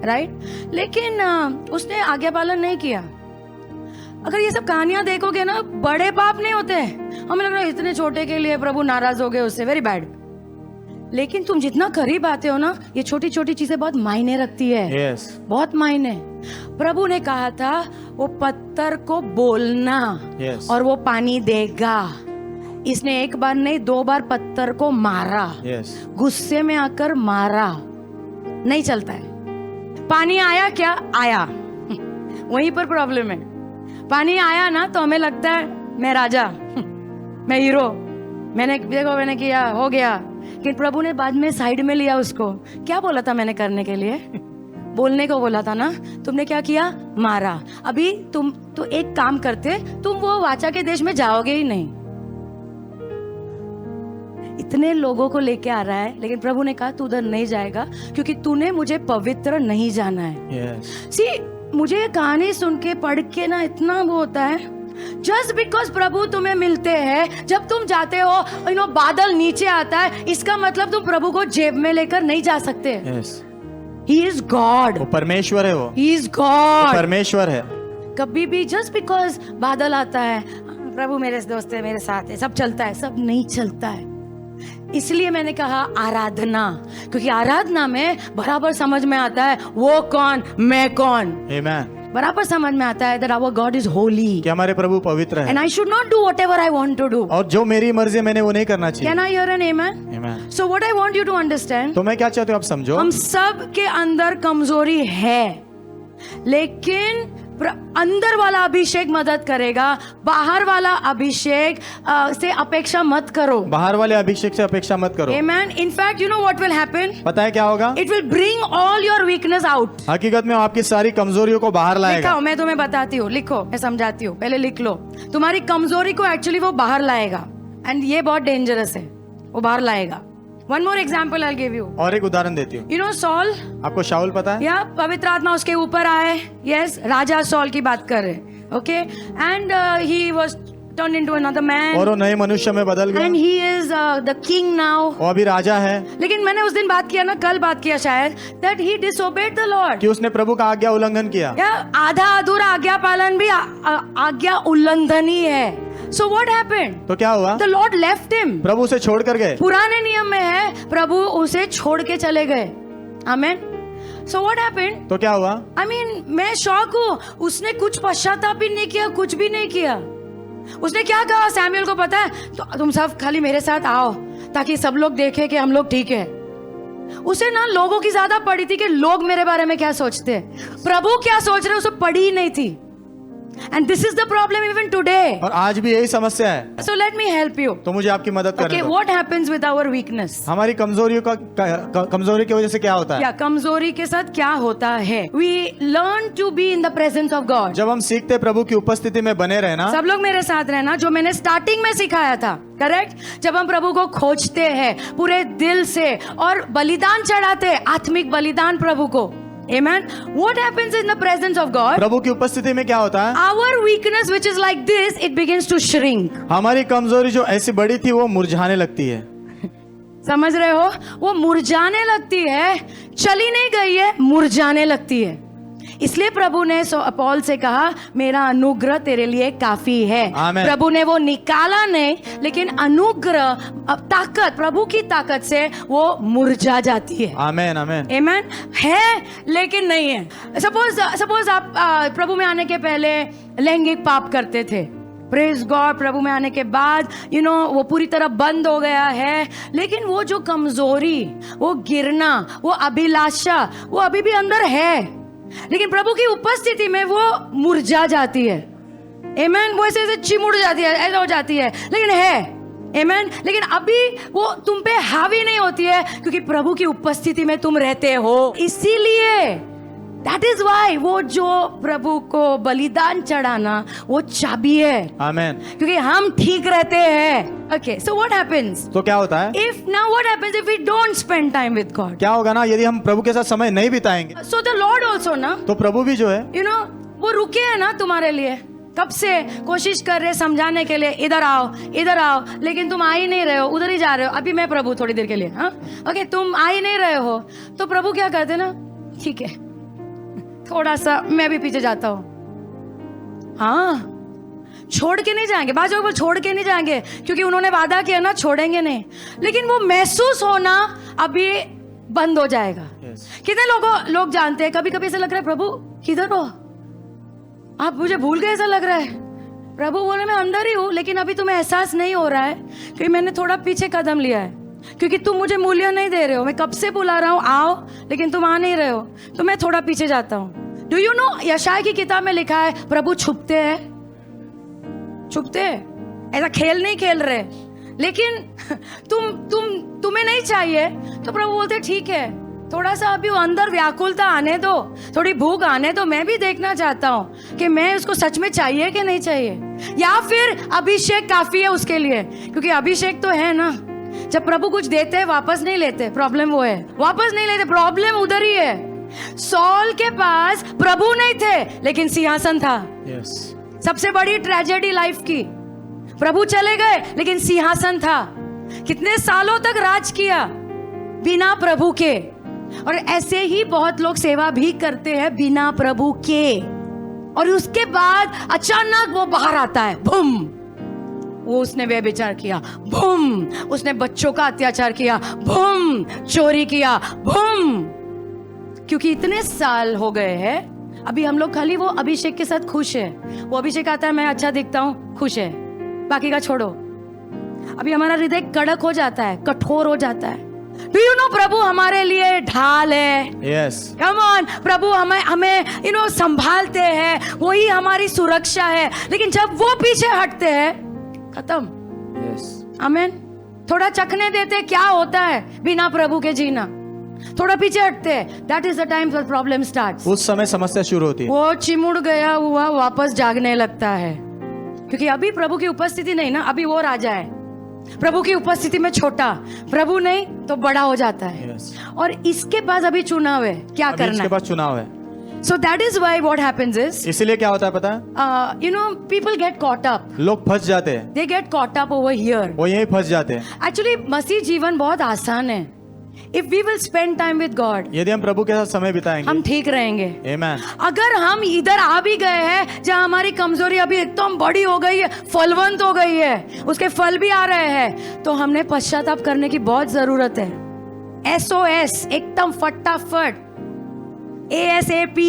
राइट। लेकिन उसने आज्ञा पालन नहीं किया। अगर ये सब कहानियां देखोगे ना, बड़े पाप नहीं होते। हमें लग रहा है इतने छोटे के लिए प्रभु नाराज हो गए उससे, वेरी बैड। लेकिन तुम जितना करीब आते हो ना, ये छोटी छोटी चीजें बहुत मायने रखती है। यस। बहुत मायने। प्रभु ने कहा था वो पत्थर को बोलना, यस। और वो पानी देगा। इसने एक बार नहीं 2 बार पत्थर को मारा। यस। गुस्से में आकर मारा, नहीं चलता है। पानी आया क्या? आया। वहीं पर प्रॉब्लम है। पानी आया ना तो हमें लगता है मैं राजा, मैं हीरो, मैंने किया, हो गया। कि प्रभु ने बाद में साइड में लिया उसको। क्या बोला था मैंने करने के लिए? बोलने को बोला था ना, तुमने क्या किया? मारा। अभी तुम तो एक काम करते, तुम वो वाचा के देश में जाओगे ही नहीं। इतने लोगों को लेके आ रहा है, लेकिन प्रभु ने कहा तू उधर नहीं जाएगा, क्योंकि तूने मुझे पवित्र नहीं जाना है। यस। सी, मुझे ये कहानी सुन के पढ़ के ना इतना वो होता है। जस्ट बिकॉज प्रभु तुम्हें मिलते हैं, जब तुम जाते हो, यू नो, बादल नीचे आता है, इसका मतलब तुम प्रभु को जेब में लेकर नहीं जा सकते। यस। He is God. वो परमेश्वर है, वो ही इज गॉड। परमेश्वर है। कभी भी जस्ट बिकॉज बादल आता है, प्रभु मेरे दोस्त है, मेरे साथ है, सब चलता है, सब नहीं चलता है। इसलिए मैंने कहा आराधना, क्योंकि आराधना में बराबर समझ में आता है वो कौन, मैं कौन। आमीन। बराबर समझ में आता है that our God is holy कि हमारे प्रभु पवित्र है, and I should not do whatever I want to do. और जो मेरी मर्जी है मैंने वो नहीं करना चाहिए। Can I hear an amen? आमीन। So what I want you to understand, तो मैं क्या चाहती हूँ आप समझो, हम सब के अंदर कमजोरी है, लेकिन अंदर वाला अभिषेक मदद करेगा। बाहर वाला अभिषेक से अपेक्षा मत करो। बाहर वाले अभिषेक से अपेक्षा मत करो। Amen. In fact, you know what will happen? पता है क्या होगा? It will bring all your weakness out. हकीकत में आपकी सारी कमजोरियों को बाहर लाएगा। लिखाओ, मैं तुम्हें बताती हूँ, लिखो, मैं समझाती हूँ, पहले लिख लो। तुम्हारी कमजोरी को एक्चुअली वो बाहर लाएगा, एंड ये बहुत डेंजरस है, वो बाहर लाएगा। One more example I'll give you. और एक उदाहरण देती हूँ। You know Saul? आपको शाऊल पता है? या पवित्र आत्मा उसके ऊपर आए। Yes, राजा सॉल की बात कर रहे। Okay, and he was turned into another man. और वो नए मनुष्य में बदल गया। And he is the king now. वो अभी राजा है। लेकिन मैंने उस दिन बात किया ना, कल बात किया शायद, that he disobeyed the Lord. कि उसने प्रभु का आज्ञा उल्लंघन किया। या आधा अधूरा आज्ञा पालन भी आज्ञा उल्लंघन ही है। So what happened? तो क्या हुआ? The Lord left him. प्रभु उसे छोड़ कर गए। पुराने नियम में है प्रभु उसे छोड़ के चले गए। आमेन। So what happened? तो क्या हुआ? I mean, मैं शॉक हूँ, उसने कुछ पश्चाताप भी नहीं किया, कुछ भी नहीं किया। उसने क्या कहा सैमुएल को पता है? तो तुम सब खाली मेरे साथ आओ ताकि सब लोग देखें कि हम लोग ठीक है। उसे ना लोगों की ज्यादा पड़ी थी कि लोग मेरे बारे में क्या सोचते हैं, प्रभु क्या सोच रहे, उसे पड़ी ही नहीं थी। And this is the problem even today. और आज भी यही समस्या है। So let me help you. तो मुझे आपकी मदद करनी Okay, दो। what happens with our weakness? हमारी कमजोरियों कमजोरी की वजह से क्या होता है? या कमजोरी के साथ क्या होता है? We learn to be in the presence of God. जब हम सीखते प्रभु की उपस्थिति में बने रहना, सब लोग मेरे साथ रहना, जो मैंने स्टार्टिंग में सिखाया था, करेक्ट? जब हम प्रभु को खोजते हैं पूरे दिल से और बलिदान चढ़ाते हैं, आत्मिक बलिदान प्रभु को, Amen. What happens in the presence of God? प्रभु की उपस्थिति में क्या होता है? Our weakness, which is like this, it begins to shrink. हमारी कमजोरी जो ऐसी बड़ी थी वो मुरझाने लगती है। समझ रहे हो? वो मुरझाने लगती है, चली नहीं गई है, मुरझाने लगती है। इसलिए प्रभु ने पौल से कहा, मेरा अनुग्रह तेरे लिए काफी है। आमेन। प्रभु ने वो निकाला नहीं, लेकिन अनुग्रह, ताकत, प्रभु की ताकत से वो मुरझा जाती है। आमेन, आमेन। आमेन। है लेकिन नहीं है। सपोज आप प्रभु में आने के पहले लैंगिक पाप करते थे, प्रेज गॉड, प्रभु में आने के बाद वो पूरी तरह बंद हो गया है, लेकिन वो जो कमजोरी, वो गिरना, वो अभिलाषा, वो अभी भी अंदर है, लेकिन प्रभु की उपस्थिति में वो मुरझा जाती है। आमेन। वो ऐसे चिमुड़ जाती है, ऐसा हो जाती है, लेकिन है। आमेन। लेकिन अभी वो तुम पे हावी नहीं होती है, क्योंकि प्रभु की उपस्थिति में तुम रहते हो। इसीलिए दैट इज वाई वो जो प्रभु को बलिदान चढ़ाना वो चाबी है। आमेन। क्योंकि हम ठीक रहते हैं। Okay, so what happens? तो क्या होता है? If now what happens if we don't spend time with God? क्या होगा ना यदि हम प्रभु के साथ समय नहीं बिताएंगे? सो द लॉर्ड आल्सो ना, तो प्रभु भी जो है वो रुके हैं ना तुम्हारे लिए, कब से कोशिश कर रहे समझाने के लिए, इधर आओ इधर आओ, लेकिन तुम आ ही नहीं रहे हो, उधर ही जा रहे हो। अभी मैं प्रभु थोड़ी देर के लिए, हाँ ओके, तुम आ ही नहीं रहे हो, तो प्रभु क्या करते ना, ठीक है थोड़ा सा मैं भी पीछे जाता हूं। हाँ, छोड़ के नहीं जाएंगे, बाजू को छोड़ के नहीं जाएंगे, क्योंकि उन्होंने वादा किया ना, छोड़ेंगे नहीं, लेकिन वो महसूस होना अभी बंद हो जाएगा। कितने लोग जानते हैं, कभी कभी ऐसा लग रहा है प्रभु किधर हो आप, मुझे भूल गए ऐसा लग रहा है। प्रभु बोले मैं अंदर ही हूं, लेकिन अभी तुम्हें एहसास नहीं हो रहा है कि मैंने थोड़ा पीछे कदम लिया है, क्योंकि तुम मुझे मूल्य नहीं दे रहे हो। मैं कब से बुला रहा हूँ आओ, लेकिन तुम आ नहीं रहे हो, तो मैं थोड़ा पीछे जाता हूँ। डू यू नो, यशाया की किताब में लिखा है प्रभु छुपते हैं, छुपते हैं, ऐसा खेल नहीं खेल रहे, लेकिन तुम्हें नहीं चाहिए, तो प्रभु बोलते ठीक है, थोड़ा सा अभी वो अंदर व्याकुलता आने दो, थोड़ी भूख आने दो, मैं भी देखना चाहता हूँ कि मैं उसको सच में चाहिए कि नहीं चाहिए, या फिर अभिषेक काफी है उसके लिए, क्योंकि अभिषेक तो है ना, जब प्रभु कुछ देते हैं वापस नहीं लेते, प्रॉब्लम वो है, वापस नहीं लेते, प्रॉब्लम उधर ही है। सॉल के पास प्रभु नहीं थे, लेकिन सिंहासन था। सबसे बड़ी ट्रेजेडी लाइफ की, प्रभु चले गए लेकिन सिंहासन था। कितने सालों तक राज किया बिना प्रभु के, और ऐसे ही बहुत लोग सेवा भी करते हैं बिना प्रभु के, और उसके बाद अचानक वो बाहर आता है, बूम, वो उसने व्यभिचार किया, बूम, उसने बच्चों का अत्याचार किया, बूम, चोरी किया, बूम, क्योंकि इतने साल हो गए हैं। अभी हम लोग खाली वो अभिषेक के साथ खुश है, वो अभिषेक आता है, मैं अच्छा दिखता हूँ, खुश है, बाकी का छोड़ो। अभी हमारा हृदय कड़क हो जाता है, कठोर हो जाता है। Do you know, प्रभु हमारे लिए ढाल है। Yes. Come on, प्रभु हमें संभालते हैं, वही हमारी सुरक्षा है, लेकिन जब वो पीछे हटते हैं खत्म। Yes. आमेन। थोड़ा चखने देते क्या होता है बिना प्रभु के जीना, थोड़ा पीछे हटते हैं, that is the time for problem starts. उस समय समस्या शुरू होती है। वो चिमुड़ गया हुआ वापस जागने लगता है, क्योंकि अभी प्रभु की उपस्थिति नहीं ना, अभी वो राजा है, प्रभु की उपस्थिति में छोटा, प्रभु नहीं तो बड़ा हो जाता है। Yes. और इसके पास अभी चुनाव है, क्या करना इसके है। पास चुनाव है। So that is why what happens is, इसीलिए क्या होता है पता है? People get caught up. लोग फंस जाते हैं, They get caught up over here. वो यहीं फंस जाते हैं। Actually, मसीह जीवन बहुत आसान है। If we will spend time with God, यदि हम प्रभु के साथ समय बिताएंगे, हम ठीक रहेंगे। Amen. अगर हम इधर आ भी गए हैं जहाँ हमारी कमजोरी अभी एकदम बड़ी हो गई है, फलवंत हो गई है, उसके फल भी आ रहे हैं, तो हमने पश्चाताप करने की बहुत जरूरत है। SOS एकदम फटाफट, ASAP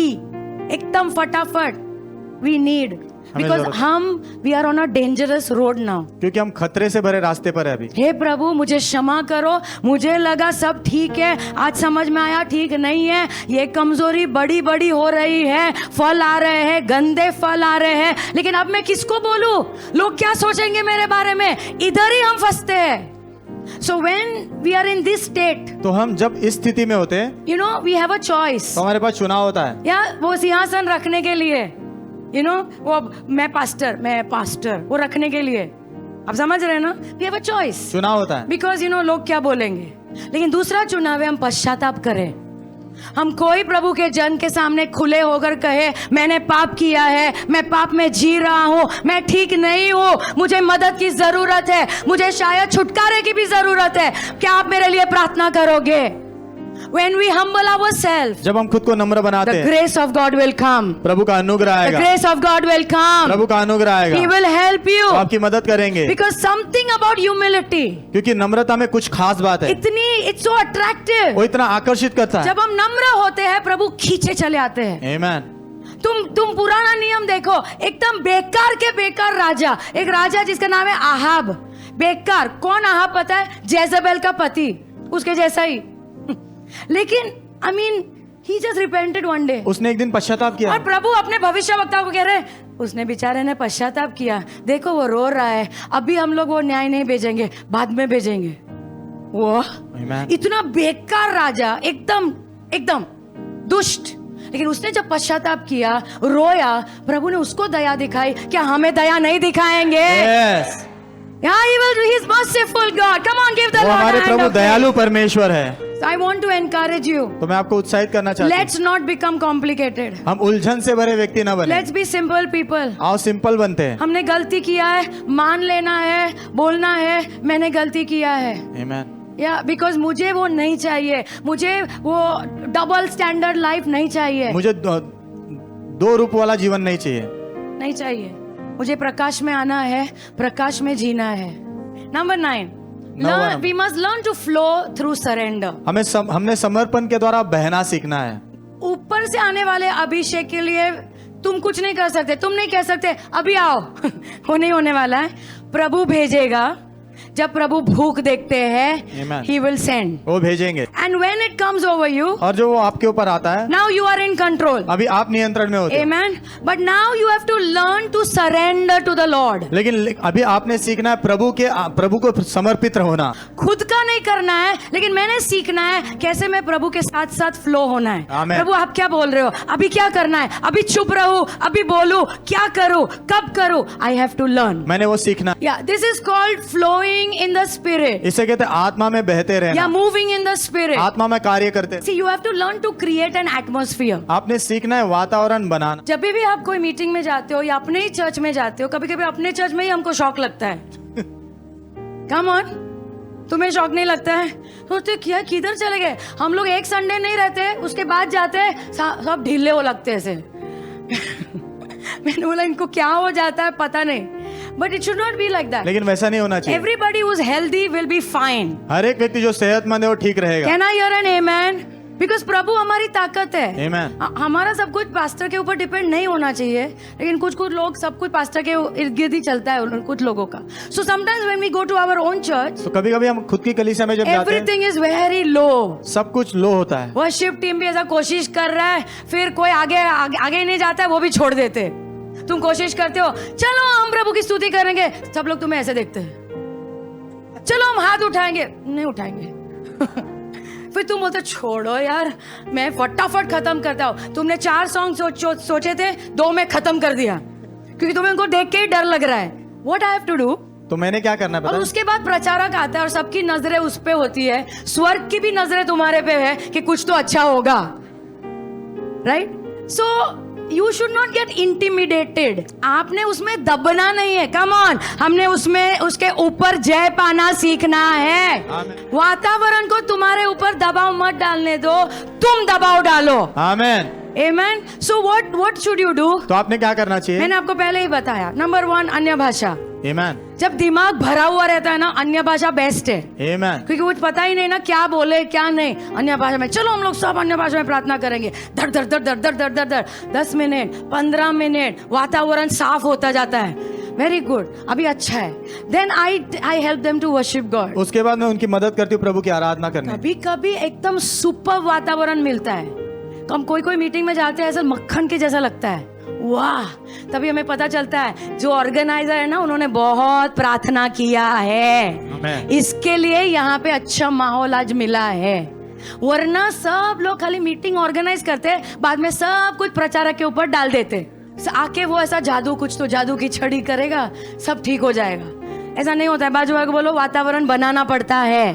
एकदम फटाफट, we need। हमें बिकॉज जरूरत है। हम we are on a dangerous road now. क्योंकि हम खतरे से भरे रास्ते पर है अभी। हे प्रभु मुझे क्षमा करो, मुझे लगा सब ठीक है, आज समझ में आया ठीक नहीं है, ये कमजोरी बड़ी बड़ी हो रही है, फल आ रहे हैं, गंदे फल आ रहे हैं, लेकिन अब मैं किसको बोलूं, लोग क्या सोचेंगे मेरे बारे में, इधर ही हम फंसते हैं। So when we are in this state, तो हम जब इस स्थिति में होते हैं you know, we have a choice. तो हमारे पास चुनाव होता है। या वो सिंहासन रखने के लिए, you know, वो मैं पास्टर वो रखने के लिए, आप समझ रहे हैं ना, we have a choice. चुनाव होता है। बिकॉज यू नो लोग क्या बोलेंगे, लेकिन दूसरा चुनाव है हम पश्चाताप करें। हम कोई प्रभु के जन के सामने खुले होकर कहे मैंने पाप किया है, मैं पाप में जी रहा हूँ, मैं ठीक नहीं हूँ, मुझे मदद की जरूरत है, मुझे शायद छुटकारे की भी जरूरत है, क्या आप मेरे लिए प्रार्थना करोगे? When we humble ourselves, जब हम खुद को नम्र बनाते the हैं, grace of God will come. प्रभु का अनुग्रह The आएगा। grace of God will come. प्रभु का अनुग्रह आएगा। He will help you. वो आपकी मदद करेंगे। Because something about humility, क्योंकि नम्रता में कुछ खास बात है, it's so attractive. वो इतना आकर्षित करता है। जब हम नम्र होते हैं प्रभु खींचे चले आते हैं। आमीन। तुम पुराना नियम देखो, एकदम बेकार के बेकार राजा, एक राजा जिसका नाम है आहाब। बेकार, कौन आहाब पता है? जेजबेल का पति, उसके जैसा ही। लेकिन I mean he just repented one day. उसने एक दिन पश्चाताप किया। और प्रभु अपने भविष्यवक्ता को कह रहे हैं उसने बेचारे ने पश्चाताप किया, देखो वो रो रहा है, अभी हम लोग वो न्याय नहीं भेजेंगे, बाद में भेजेंगे। वो आमीन। इतना बेकार राजा, एकदम एकदम दुष्ट, लेकिन उसने जब पश्चाताप किया, रोया, प्रभु ने उसको दया दिखाई। क्या हमें दया नहीं दिखाएंगे? Yes। Yeah, he is merciful God. Come on, give the वो Lord a हमारे hand प्रभु of praise. दयालु परमेश्वर है। I want to encourage you. तो मैं आपको उत्साहित करना चाहता हूँ, Let's not become complicated. हम उलझन से भरे व्यक्ति न बने। Let's be simple people. आओ सिंपल बनते हैं। हमने गलती किया है, मान लेना है, बोलना है मैंने गलती किया है। आमीन। या बिकॉज मुझे वो नहीं चाहिए, मुझे वो डबल स्टैंडर्ड लाइफ नहीं चाहिए, मुझे दो रूप वाला जीवन नहीं चाहिए। नहीं चाहिए। मुझे प्रकाश में आना है, प्रकाश में जीना है। Number 9, we must learn to flow through surrender. हमने समर्पण के द्वारा बहना सीखना है। ऊपर से आने वाले अभिषेक के लिए तुम कुछ नहीं कर सकते, तुम नहीं कह सकते अभी आओ वो नहीं होने वाला है। प्रभु भेजेगा, जब प्रभु भूख देखते हैं, Amen. he will send. वो भेजेंगे। And when it comes over you, और जो वो आपके ऊपर आता है, now you are in control. अभी आप नियंत्रण में होते हैं। Amen. But now you have to learn to surrender to the Lord. लेकिन अभी आपने सीखना है प्रभु को समर्पित होना। खुद का नहीं करना है, लेकिन मैंने सीखना है कैसे मैं प्रभु के साथ साथ फ्लो होना है। Amen. प्रभु आप क्या बोल रहे हो, अभी क्या करना है, अभी चुप रहूं, अभी बोलूं, क्या करूं, कब करूं? I have to learn. मैंने वो सीखना। Yeah, this is called flowing in the spirit. इसे कहते हैं आत्मा में बहते रहना। Yeah, moving in the spirit. आत्मा में कार्य करते। See, you have to learn to create an atmosphere. आपने सीखना है वातावरण बनाना। जब भी आप कोई मीटिंग में जाते हो या अपने ही चर्च में जाते हो, कभी कभी अपने चर्च में ही हमको शौक लगता है। Come on, तुम्हें शौक नहीं लगता है? सोचते क्या किधर चले गए हम लोग, एक संडे नहीं रहते, उसके बाद जाते सब ढीले हो लगते ऐसे। मैंने बोला इनको क्या हो जाता है पता नहीं, but it should not be like that. लेकिन वैसा नहीं होना चाहिए। Everybody who is healthy will be fine. हर एक व्यक्ति जो सेहतमंद है वो ठीक रहेगा। Can I hear an amen? Because प्रभु हमारी ताकत है। Amen. हमारा सब कुछ पास्टर के ऊपर डिपेंड नहीं होना चाहिए, लेकिन कुछ कुछ लोग सब कुछ पास्टर के इर्द गिर्द ही चलता है कुछ लोगों का। So sometimes when we go to our own church, तो कभी कभी हम खुद की कलीसिया में जब जाते हैं, एवरीथिंग इज वेरी लो। सब कुछ लो होता है। वर्शिप टीम भी ऐसा कोशिश कर रहा है, फिर कोई आगे नहीं जाता है, वो भी छोड़ देते। तुम कोशिश करते हो चलो हम प्रभु की स्तुति करेंगे, सब लोग तुम्हें ऐसे देखते हैं। चलो हम हाथ उठाएंगे, नहीं उठाएंगे। फिर तुम बोलते छोड़ो यार, मैं फटाफट खत्म करता हूँ। तुमने 4 सॉन्ग सोचे थे, 2 में खत्म कर दिया, क्योंकि तुम्हें उनको देख के ही डर लग रहा है। What I have to do? तो मैंने क्या करना है और पता है? उसके बाद प्रचारक आता है और सबकी नजरें उस पे होती है, स्वर्ग की भी नजरें तुम्हारे पे है कि कुछ तो अच्छा होगा, right? So you should not gate intimidated. आपने उसमें दबना नहीं है। कम ऑन, हमने उसमें उसके ऊपर जय पाना सीखना है। आमीन। वातावरण को तुम्हारे ऊपर दबाव मत डालने दो, तुम दबाव डालो। आमीन। Amen. So what should you do? तो आपने क्या करना चाहिए? मैंने आपको पहले ही बताया। नंबर 1 अन्य भाषा। Amen. जब दिमाग भरा हुआ रहता है ना, अन्य भाषा बेस्ट है, Amen. क्योंकि कुछ पता ही नहीं ना क्या बोले क्या नहीं। अन्य भाषा में चलो हम लोग सब अन्य भाषा में प्रार्थना करेंगे, धड़ धड़ धड़ धड़ धड़ धड़ धड़ धड़ 10 मिनट 15 मिनट वातावरण साफ होता जाता है। वेरी गुड, अभी अच्छा है। Then I help them to worship God. उसके बाद मैं उनकी मदद करती हूँ प्रभु की आराधना करने। कभी कभी एकदम सुपर वातावरण मिलता है, हम कोई मीटिंग में जाते हैं ऐसा मक्खन के जैसा लगता है, वाह। तभी हमें पता चलता है जो ऑर्गेनाइजर है ना, उन्होंने बहुत प्रार्थना किया है, Amen. इसके लिए यहाँ पे अच्छा माहौल आज मिला है। वरना सब लोग खाली मीटिंग ऑर्गेनाइज करते, बाद में सब कुछ प्रचारक के ऊपर डाल देते, आके वो ऐसा जादू, कुछ तो जादू की छड़ी करेगा, सब ठीक हो जाएगा। ऐसा नहीं होता है। बाजू वाले को बोलो वातावरण बनाना पड़ता है।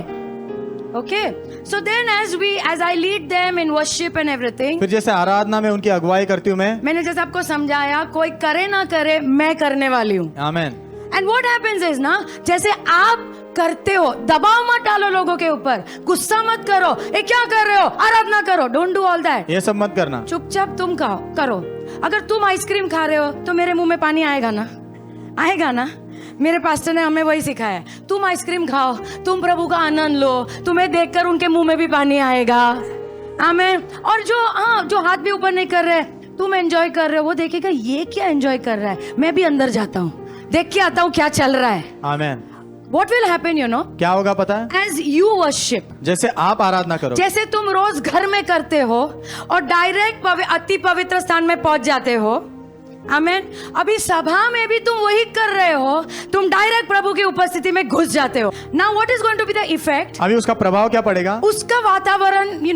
Okay, so then as I lead them in worship and everything, फिर जैसे आराधना में उनकी अगुवाई करती हूँ मैं। मैंने जैसे आपको समझाया, कोई करे ना करे मैं करने वाली हूँ। आमेन। एंड व्हाट हैपेंस इज ना, जैसे आप करते हो, दबाव मत डालो लोगों के ऊपर, गुस्सा मत करो, ये क्या कर रहे हो, आराधना करो, डोंट डू ऑल दैट। ये सब मत करना, चुपचाप तुम खाओ करो। अगर तुम आइसक्रीम खा रहे हो तो मेरे मुंह में पानी आएगा ना, आएगा ना। मेरे पास्टर ने हमें वही सिखाया, तुम आइसक्रीम खाओ, तुम प्रभु का आनंद लो, तुम्हें देखकर उनके मुंह में भी पानी आएगा। आमीन। और जो हाथ भी ऊपर नहीं कर रहे, तुम एंजॉय कर रहे हो, वो देखेगा ये क्या एंजॉय कर रहा है, मैं भी अंदर जाता हूँ, देख के आता हूँ क्या चल रहा है। आमेन। What will happen, you know? क्या होगा पता है? As you worship, जैसे आप आराधना करो, जैसे तुम रोज घर में करते हो और डायरेक्ट अति पवित्र स्थान में पहुंच जाते हो। आमीन। अभी सभा में भी तुम वही कर रहे हो, तुम डायरेक्ट प्रभु की उपस्थिति में घुस जाते हो। Now what is going to be the effect? अभी उसका प्रभाव क्या पड़ेगा? उसका वातावरण, you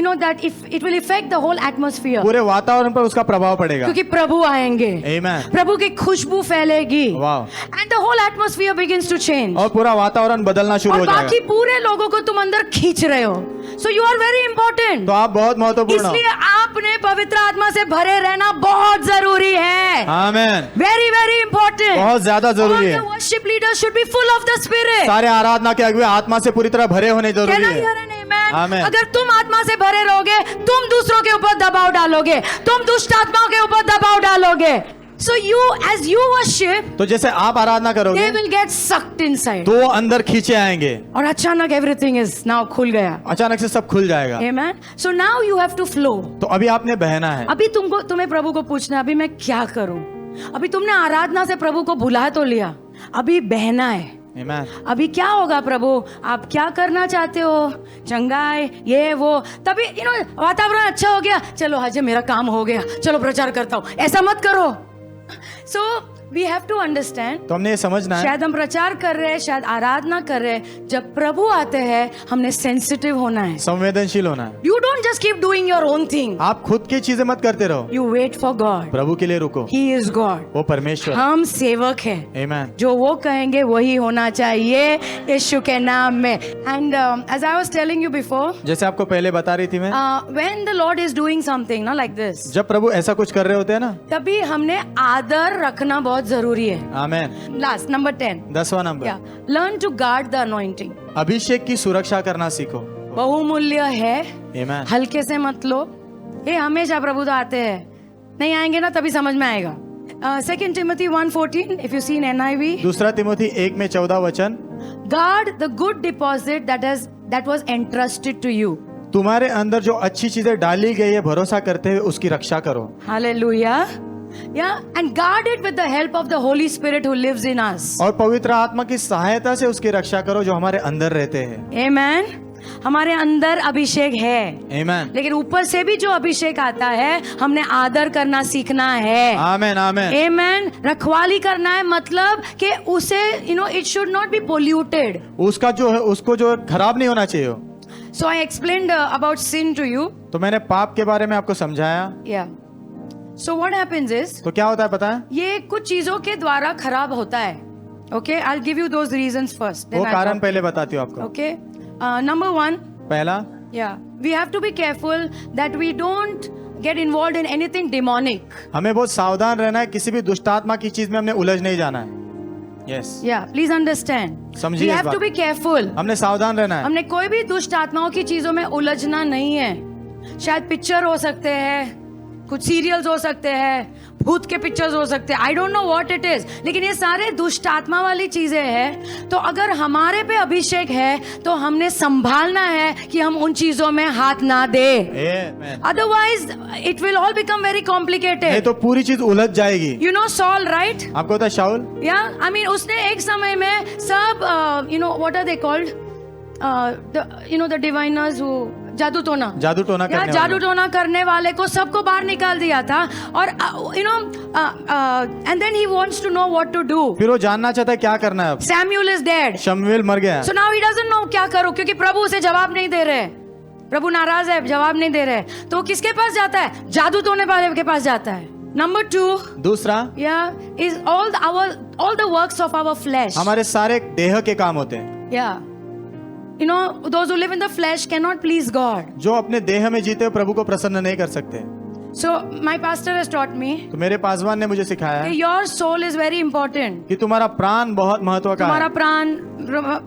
know that it will affect the whole atmosphere, पूरे वातावरण पर उसका प्रभाव पड़ेगा। क्योंकि प्रभु आएंगे, Amen. प्रभु की खुशबू फैलेगी, Wow. and the whole atmosphere begins to change, और पूरा वातावरण बदलना शुरू और हो बाकी जाएगा। पूरे लोगों को तुम अंदर खींच रहे हो। So you are very important. तो आप बहुत महत्वपूर्ण हो। इसलिए आपने पवित्र आत्मा से भरे रहना बहुत जरूरी है। आमेन। वेरी वेरी इंपॉर्टेंट, बहुत ज्यादा जरूरी है। Worship leader should be full of the spirit. सारे आराधना के अगुवे आत्मा से पूरी तरह भरे होने जरूरी है। आमीन। अगर तुम आत्मा से भरे रहोगे, तुम दूसरों के ऊपर दबाव डालोगे, तुम दुष्ट आत्माओं के ऊपर दबाव डालोगे। So you, as you worship, तो जैसे आप आराधना करोगे, they will get sucked inside. तो वो अंदर खींचे आएंगे और अचानक everything is now खुल गया। अचानक से सब खुल जाएगा। Amen. So now you have to flow. तो अभी आपने बहना है। अभी तुम्हें प्रभु को पूछना है, अभी मैं क्या करूं? अभी तुमने आराधना से प्रभु को बुला तो लिया, अभी बहना है। Amen. अभी क्या होगा प्रभु, आप क्या करना चाहते हो, चंगाई ये वो, तभी वातावरण अच्छा हो गया, चलो आज मेरा काम हो गया, चलो प्रचार करता हूँ, ऐसा मत करो। So we have to understand, तो हमने ये समझना है, शायद हम प्रचार कर रहे हैं, शायद आराधना कर रहे हैं, जब प्रभु आते हैं हमने सेंसिटिव होना है। संवेदनशील होना है। You don't just keep doing your own thing. आप खुद की चीजें मत करते रहो, You wait for God. प्रभु के लिए रुको। He is God. वो परमेश्वर। हम सेवक हैं। Amen. जो वो कहेंगे वही होना चाहिए यीशु के नाम में। And as I was telling you before, जैसे आपको पहले बता रही थी मैं, when the Lord is doing something ना like this, जब प्रभु ऐसा कुछ कर रहे होते हैं ना, तभी हमने आदर रखना बहुत जरूरी है। आमेन। Last number 10. 10वां नंबर, Yeah. Learn to guard the anointing. अभिषेक की सुरक्षा करना सीखो। बहुमूल्य है, Amen. हल्के से मत लो। ये हमेशा प्रभु तो आते हैं, नहीं आएंगे ना तभी समझ में आएगा। 2 Timothy 1:14, if you see in NIV, दूसरा तिमोथी 1:14 वचन, guard the good deposit that was entrusted to you. तुम्हारे अंदर जो अच्छी चीजें डाली गई है भरोसा करते हुए उसकी रक्षा करो। Hallelujah. Yeah, and guard it with the help of the Holy Spirit who lives in us. और पवित्र आत्मा की सहायता से उसकी रक्षा करो जो हमारे अंदर रहते हैं। Amen. हमारे अंदर अभिषेक है, Amen. लेकिन ऊपर से भी जो अभिषेक आता है हमने आदर करना सीखना है। आमेन आमेन। Amen. रखवाली करना है, मतलब कि उसे it should not be polluted. उसका जो है उसको जो है खराब नहीं होना चाहिए। So I explained about sin to you. तो मैंने पाप के बारे में आपको समझाया। Yeah. So what happens is, तो क्या होता है पता है? ये कुछ चीजों के द्वारा खराब होता है। Okay, I'll give you those reasons first. वो कारण पहले बताती हूँ आपको। Okay, number 1. पहला, Yeah, we have to be careful that we don't get involved in anything demonic. हमें बहुत सावधान रहना है, किसी भी दुष्टात्मा की चीज में हमने उलझ नहीं जाना है। Yes. Yeah, please understand. समझिए We इस have to बात। be careful. हमने सावधान रहना है। हमने कोई भी दुष्ट आत्माओं की चीजों में उलझना नहीं है। शायद पिक्चर हो सकते हैं, कुछ सीरियल्स हो सकते हैं, भूत के पिक्चर्स हो सकते हैं, I don't know what it is, लेकिन ये सारे दुष्ट आत्मा वाली चीजें हैं। तो अगर हमारे पे अभिषेक है तो हमने संभालना है कि हम उन चीजों में हाथ ना दे, Amen. Otherwise it will all become very नहीं कॉम्प्लिकेटेड। तो पूरी चीज उलझ जाएगी। You know Saul, right? आपको पता है शाऊल? या आई मीन उसने एक समय में सब you know what are they called, you know the diviners, जादू टोना करने वाले। जादू टोना करने वाले को सबको बाहर निकाल दिया था। और you know and then he wants to know what to do. फिर वो जानना चाहता है क्या करना है। अब सैमुअल इज डेड, शमूएल मर गया। So now he doesn't know क्या करो, क्योंकि प्रभु उसे जवाब नहीं दे रहे, प्रभु नाराज है, जवाब नहीं दे रहे। तो वो किसके पास जाता है? जादू टोने वाले के पास जाता है। नंबर 2, दूसरा, is all the works of our flesh. हमारे सारे देह के काम होते हैं। You know, those who live in the flesh cannot please God. जो अपने देह में जीते हुए प्रभु को प्रसन्न नहीं कर सकते। So my pastor has taught me तो मेरे पासवान ने मुझे सिखाया है कि your soul is very important. कि तुम्हारा प्राण बहुत महत्व का तुम्हारा है। प्राण,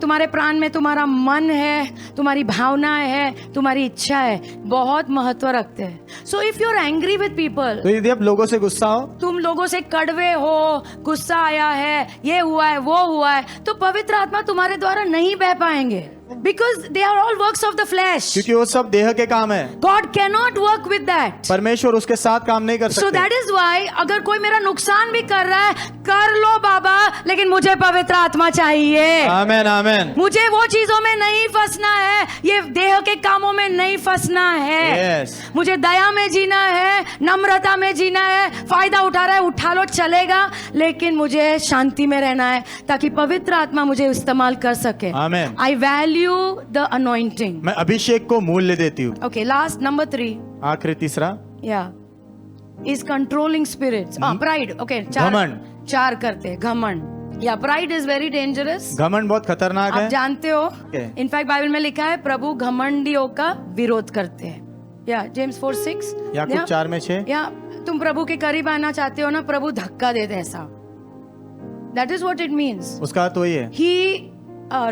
तुम्हारे प्राण में तुम्हारा मन है, तुम्हारी भावनाएं है, तुम्हारी इच्छा है, बहुत महत्व रखते हैं। So if you're angry with people, तो यदि आप लोगों से गुस्सा हो, तुम लोगों से कड़वे हो, गुस्सा आया है, ये हुआ है, वो हुआ है, तो पवित्र आत्मा तुम्हारे द्वारा नहीं बह पाएंगे, because they are all works of the flesh. क्योंकि वो सब देह के काम है। God cannot work with that. परमेश्वर उसके साथ काम नहीं कर So सकते। that is why अगर कोई मेरा नुकसान भी कर रहा है, कर लो बाबा, लेकिन मुझे पवित्र आत्मा चाहिए। आमेन, आमेन। मुझे वो चीजों में नहीं फंसना है, ये देह के कामों में नहीं फंसना है। Yes. मुझे दया में जीना है, नम्रता में जीना है। फायदा उठा रहा है, उठा लो, चलेगा, लेकिन मुझे शांति में रहना है ताकि पवित्र आत्मा मुझे इस्तेमाल कर सके। आमेन। I value the anointing. मैं अभिषेक को मूल्य देती हूँ। Okay, last number 3. आखिरी तीसरा, is controlling spirits. Pride. Okay, घमंड। 4 करते हैं। घमंड। Pride is very dangerous. घमंड बहुत खतरनाक आप है। जानते हो, Okay. इनफैक्ट बाइबल में लिखा है प्रभु घमंडियों का विरोध करते हैं। जेम्स 4:6। याकूब 4:6। या तुम प्रभु के करीब आना चाहते हो ना, प्रभु धक्का देते हैं ऐसा। That is what it means. उसका अर्थ वही है। He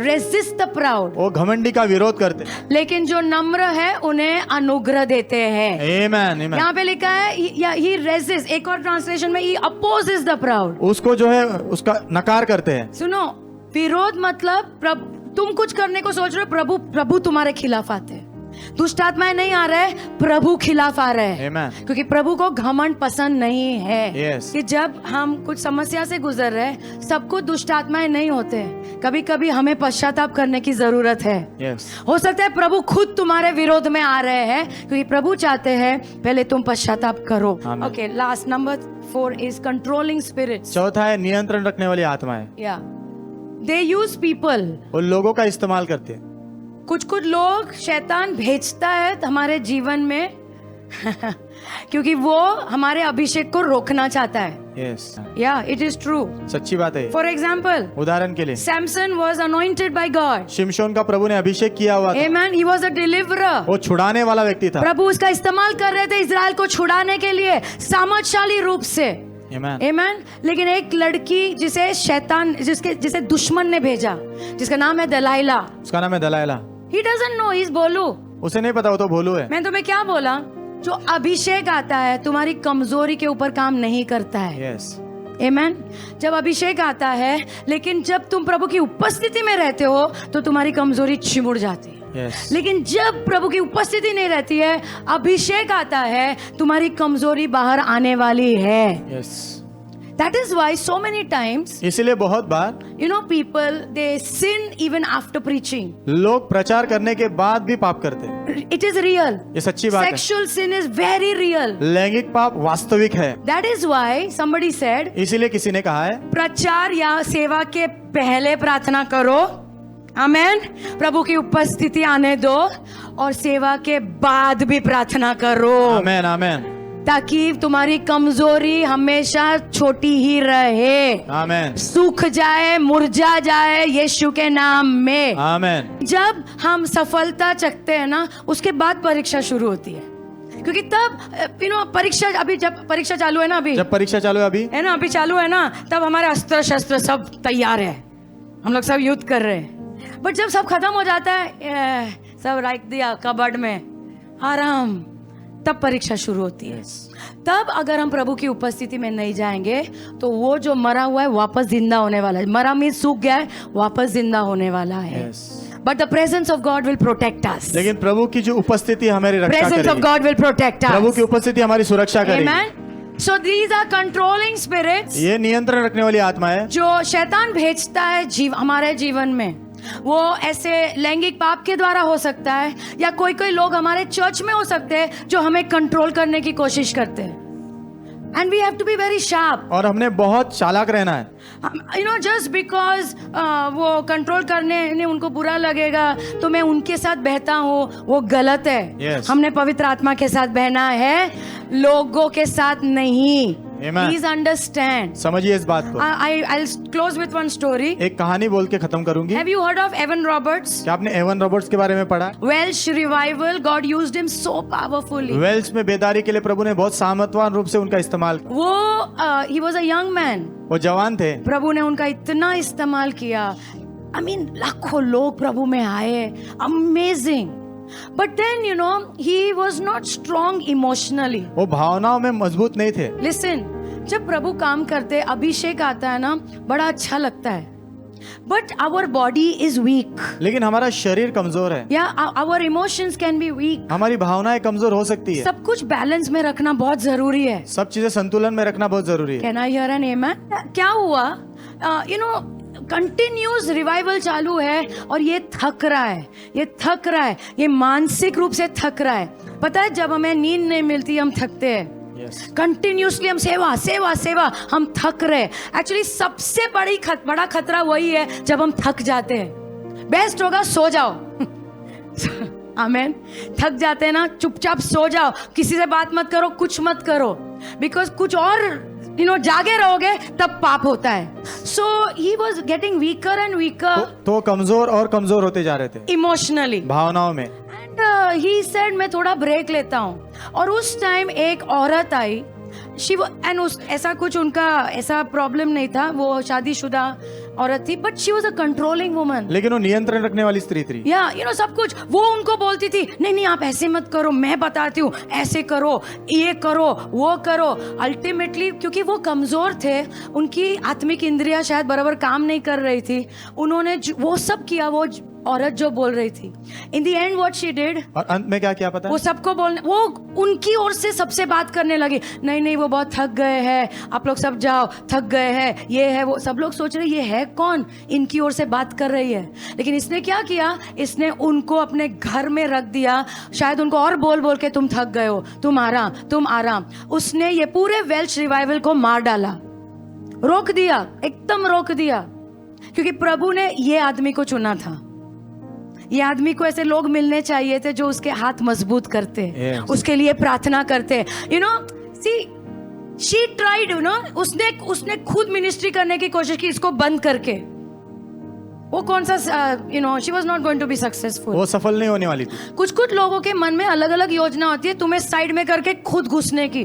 resist the proud. वो घमंडी का विरोध करते हैं। लेकिन जो नम्र है उन्हें अनुग्रह देते हैं। Amen, amen. यहाँ पे लिखा है he resist, एक और ट्रांसलेशन में he opposes the proud. उसको जो है उसका नकार करते हैं। सुनो, विरोध मतलब तुम कुछ करने को सोच रहे हो, प्रभु तुम्हारे खिलाफ आते हैं। दुष्ट आत्माएं नहीं आ रहे, प्रभु खिलाफ आ रहे हैं। Amen. क्योंकि प्रभु को घमंड पसंद नहीं है। Yes. कि जब हम कुछ समस्या से गुजर रहे, सबको दुष्ट आत्माएं नहीं होते, कभी कभी हमें पश्चाताप करने की जरूरत है। Yes. हो सकता है प्रभु खुद तुम्हारे विरोध में आ रहे हैं, क्योंकि प्रभु चाहते हैं पहले तुम पश्चाताप करो। Amen. Okay, last number 4 is controlling spirits. चौथा है नियंत्रण रखने वाली आत्माएं। They use people. वो लोगों का इस्तेमाल करते हैं। कुछ लोग शैतान भेजता है हमारे जीवन में क्योंकि वो हमारे अभिषेक को रोकना चाहता है। Yes. It is true. सच्ची बात है। फॉर एग्जाम्पल, उदाहरण के लिए Samson was anointed by God. शिमशोन का प्रभु ने अभिषेक किया हुआ था। Amen. He was a deliverer. वो छुड़ाने वाला व्यक्ति था। प्रभु उसका इस्तेमाल कर रहे थे इजराइल को छुड़ाने के लिए सामर्थशाली रूप से। Amen. आमेन। लेकिन एक लड़की जिसे शैतान, जिसे दुश्मन ने भेजा, जिसका नाम है दलाइला। उसका नाम है दलाइला। He doesn't know, he's बोलू। उसे नहीं पता, वो तो भोलू है। मैं तुम्हें क्या बोला, जो अभिषेक आता है तुम्हारी कमजोरी के ऊपर काम नहीं करता है। Yes. आमेन। जब अभिषेक आता है, लेकिन जब तुम प्रभु की उपस्थिति में रहते हो तो तुम्हारी कमजोरी चिमुड़ जाती है। Yes. लेकिन जब प्रभु की उपस्थिति नहीं रहती है, अभिषेक आता है, तुम्हारी कमजोरी बाहर आने वाली है। Yes. That is why so many times, इसीलिए बहुत बार you know, people they sin even after preaching. लोग प्रचार करने के बाद भी पाप करते हैं। It is real. ये सच्ची बात है। Sexual sin is very real. लैंगिक पाप वास्तविक है। That is why somebody said, इसीलिए किसी ने कहा है, प्रचार या सेवा के पहले प्रार्थना करो, आमेन, प्रभु की उपस्थिति आने दो, और सेवा के बाद भी प्रार्थना करो। आमेन, आमेन, ताकि तुम्हारी कमजोरी हमेशा छोटी ही रहे, आमेन, सूख जाए, मुरझा जाए यीशु के नाम में। आमेन। जब हम सफलता चखते हैं ना, उसके बाद परीक्षा शुरू होती है। क्योंकि तब परीक्षा, अभी जब परीक्षा चालू है ना, अभी जब परीक्षा चालू है, अभी है ना, अभी चालू है ना, तब हमारे अस्त्र शस्त्र सब तैयार है, हम लोग सब युद्ध कर रहे हैं। बट जब सब खत्म हो जाता है, सब रख दिया कबर्ड में, आराम, तब परीक्षा शुरू होती है। तब अगर हम प्रभु की उपस्थिति में नहीं जाएंगे तो वो जो मरा हुआ है वापस जिंदा होने वाला है। मरा मीन्स सूख गया है, वापस जिंदा होने वाला है। But the presence of God will protect us. लेकिन प्रभु की जो उपस्थिति हमारी रक्षा प्रेजेंस ऑफ करेगी। God will protect us. प्रभु की उपस्थिति हमारी सुरक्षा करेगी। Amen. So these are controlling spirits, ये नियंत्रण रखने वाली आत्मा है जो शैतान भेजता है हमारे जीवन में। वो ऐसे लैंगिक पाप के द्वारा हो सकता है, या कोई कोई लोग हमारे चर्च में हो सकते हैं जो हमें कंट्रोल करने की कोशिश करते हैं। And we have to be very sharp. और हमने बहुत चालाक रहना है। यू नो, जस्ट बिकॉज वो कंट्रोल करने ने उनको बुरा लगेगा तो मैं उनके साथ बहता हूँ, वो गलत है। Yes. हमने पवित्र आत्मा के साथ बहना है, लोगों के साथ नहीं। Amen. Please understand. समझिए इस बात को। I'll close with one story. एक कहानी बोल के खत्म करूंगी। Have you heard of Evan Roberts? क्या आपने एवन रॉबर्ट्स के बारे में पढ़ा? Welsh revival, God used him so powerfully. Wales में बेदारी के लिए प्रभु ने बहुत सामर्थवान रूप से उनका इस्तेमाल किया। वो he was a young man. वो जवान थे। प्रभु ने उनका इतना इस्तेमाल किया। I mean, लाखों लोग प्रभु में आए। Amazing. But then, you know, he was not strong emotionally. वो भावनाओं में मजबूत नहीं थे। Listen, जब प्रभु काम करते, अभिषेक आता है ना, बड़ा अच्छा लगता है। But our body is weak. लेकिन हमारा शरीर कमजोर है। Yeah, our emotions can be weak. हमारी भावनाएं कमजोर हो सकती है। सब कुछ बैलेंस में रखना बहुत जरूरी है। सब चीजें संतुलन में रखना बहुत जरूरी है। Can I hear an amen? क्या हुआ? You know, कंटिन्यूस रिवाइवल चालू है और ये थक रहा है, ये मानसिक रूप से थक रहा है। पता है, जब हमें नींद नहीं मिलती हम थकते हैं। कंटिन्यूसली हम सेवा हम थक रहे। एक्चुअली सबसे बड़ा खतरा वही है जब हम थक जाते हैं। बेस्ट होगा सो जाओ। आमेन। थक जाते हैं ना, चुपचाप सो जाओ, किसी से बात मत करो, कुछ मत करो, बिकॉज कुछ और जागे रहोगे तब पाप होता है। So he was getting weaker and weaker. तो कमजोर और कमजोर होते जा रहे थे इमोशनली, भावनाओं में। एंड ही सेड मैं थोड़ा ब्रेक लेता हूँ। और उस टाइम एक औरत आई, ऐसा कुछ उनका ऐसा प्रॉब्लम नहीं था, वो शादीशुदा औरत थी, but she was a controlling woman. लेकिन वो नियंत्रण रखने वाली स्त्री थी। या सब कुछ वो उनको बोलती थी, नहीं आप ऐसे मत करो, मैं बताती हूँ, ऐसे करो, ये करो, वो करो। अल्टीमेटली क्योंकि वो कमजोर थे, उनकी आत्मिक इंद्रियां शायद बराबर काम नहीं कर रही थी, उन्होंने वो सब किया, वो औरत जो बोल रही थी। In the end what she did, और अंत में क्या किया पता है? वो सबको बोलने, वो उनकी ओर से सबसे बात करने लगी, नहीं वो बहुत थक गए हैं, आप लोग सब जाओ, थक गए हैं, ये है वो। सब लोग सोच रहे ये है कौन, इनकी ओर से बात कर रही है। लेकिन इसने क्या किया, इसने उनको अपने घर में रख दिया, शायद उनको और बोल के तुम थक गए हो, तुम आराम। उसने ये पूरे वेल्श रिवाइवल को मार डाला, रोक दिया, एकदम रोक दिया, क्योंकि प्रभु ने ये आदमी को चुना था। ये आदमी को ऐसे लोग मिलने चाहिए थे जो उसके हाथ मजबूत करते, उसके लिए प्रार्थना करते। शी ट्राइड, उसने खुद मिनिस्ट्री करने की कोशिश की इसको बंद करके। वो कौन सा, she was not going to be successful. वो सफल नहीं होने वाली थी। कुछ लोगों के मन में अलग अलग योजना होती है, तुम्हें साइड में करके खुद घुसने की।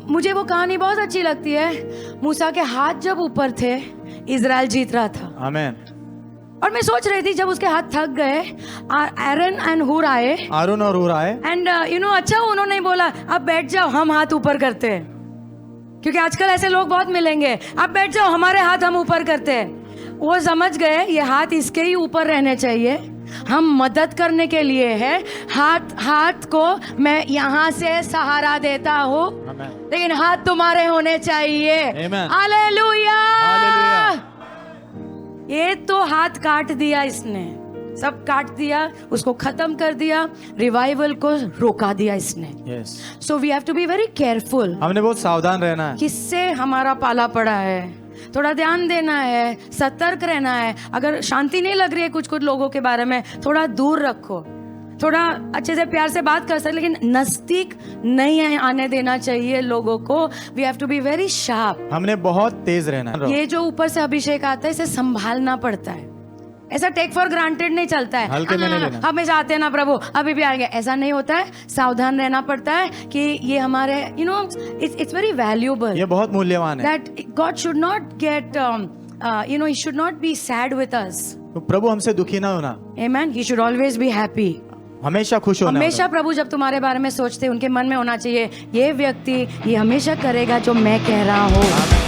मुझे वो कहानी बहुत अच्छी लगती है। मूसा के हाथ जब ऊपर थे, इजराइल जीत रहा था। आमीन। और मैं सोच रही थी, जब उसके हाथ थक गए, आरन और हूर आए, एंड अच्छा उन्होंने बोला अब बैठ जाओ, हम हाथ ऊपर करते हैं, क्योंकि आजकल ऐसे लोग बहुत मिलेंगे, अब बैठ जाओ, हमारे हाथ हम ऊपर करते हैं। वो समझ गए ये हाथ इसके ही ऊपर रहने चाहिए, हम मदद करने के लिए है। हाथ को मैं यहाँ से सहारा देता हूँ, लेकिन हाथ तुम्हारे होने चाहिए। हालेलुया। ये तो हाथ काट दिया इसने, सब काट दिया, उसको खत्म कर दिया, रिवाइवल को रोका दिया इसने। So we have to be very careful. हमने बहुत सावधान रहना है। किससे हमारा पाला पड़ा है, थोड़ा ध्यान देना है, सतर्क रहना है। अगर शांति नहीं लग रही है कुछ लोगों के बारे में, थोड़ा दूर रखो, थोड़ा अच्छे से प्यार से बात कर सकते, लेकिन नजदीक नहीं आने देना चाहिए लोगों को। We have to be very sharp. हमने बहुत तेज रहना है। ये जो ऊपर से अभिषेक आता है, इसे संभालना पड़ता है। ऐसा टेक फॉर ग्रांटेड नहीं चलता है, हल्के में नहीं लेना। हमेशा आते हैं ना प्रभु, अभी भी आएंगे, ऐसा नहीं होता है। सावधान रहना पड़ता है कि ये हमारे इट्स वेरी वैल्यूएबल, ये बहुत मूल्यवान है। That God should not get he should not be sad with us. तो प्रभु हमसे दुखी ना होना। Amen. He should always be happy. हमेशा खुश होना हमेशा प्रभु जब तुम्हारे बारे में सोचते उनके मन में होना चाहिए ये व्यक्ति ये हमेशा करेगा जो मैं कह रहा हूँ।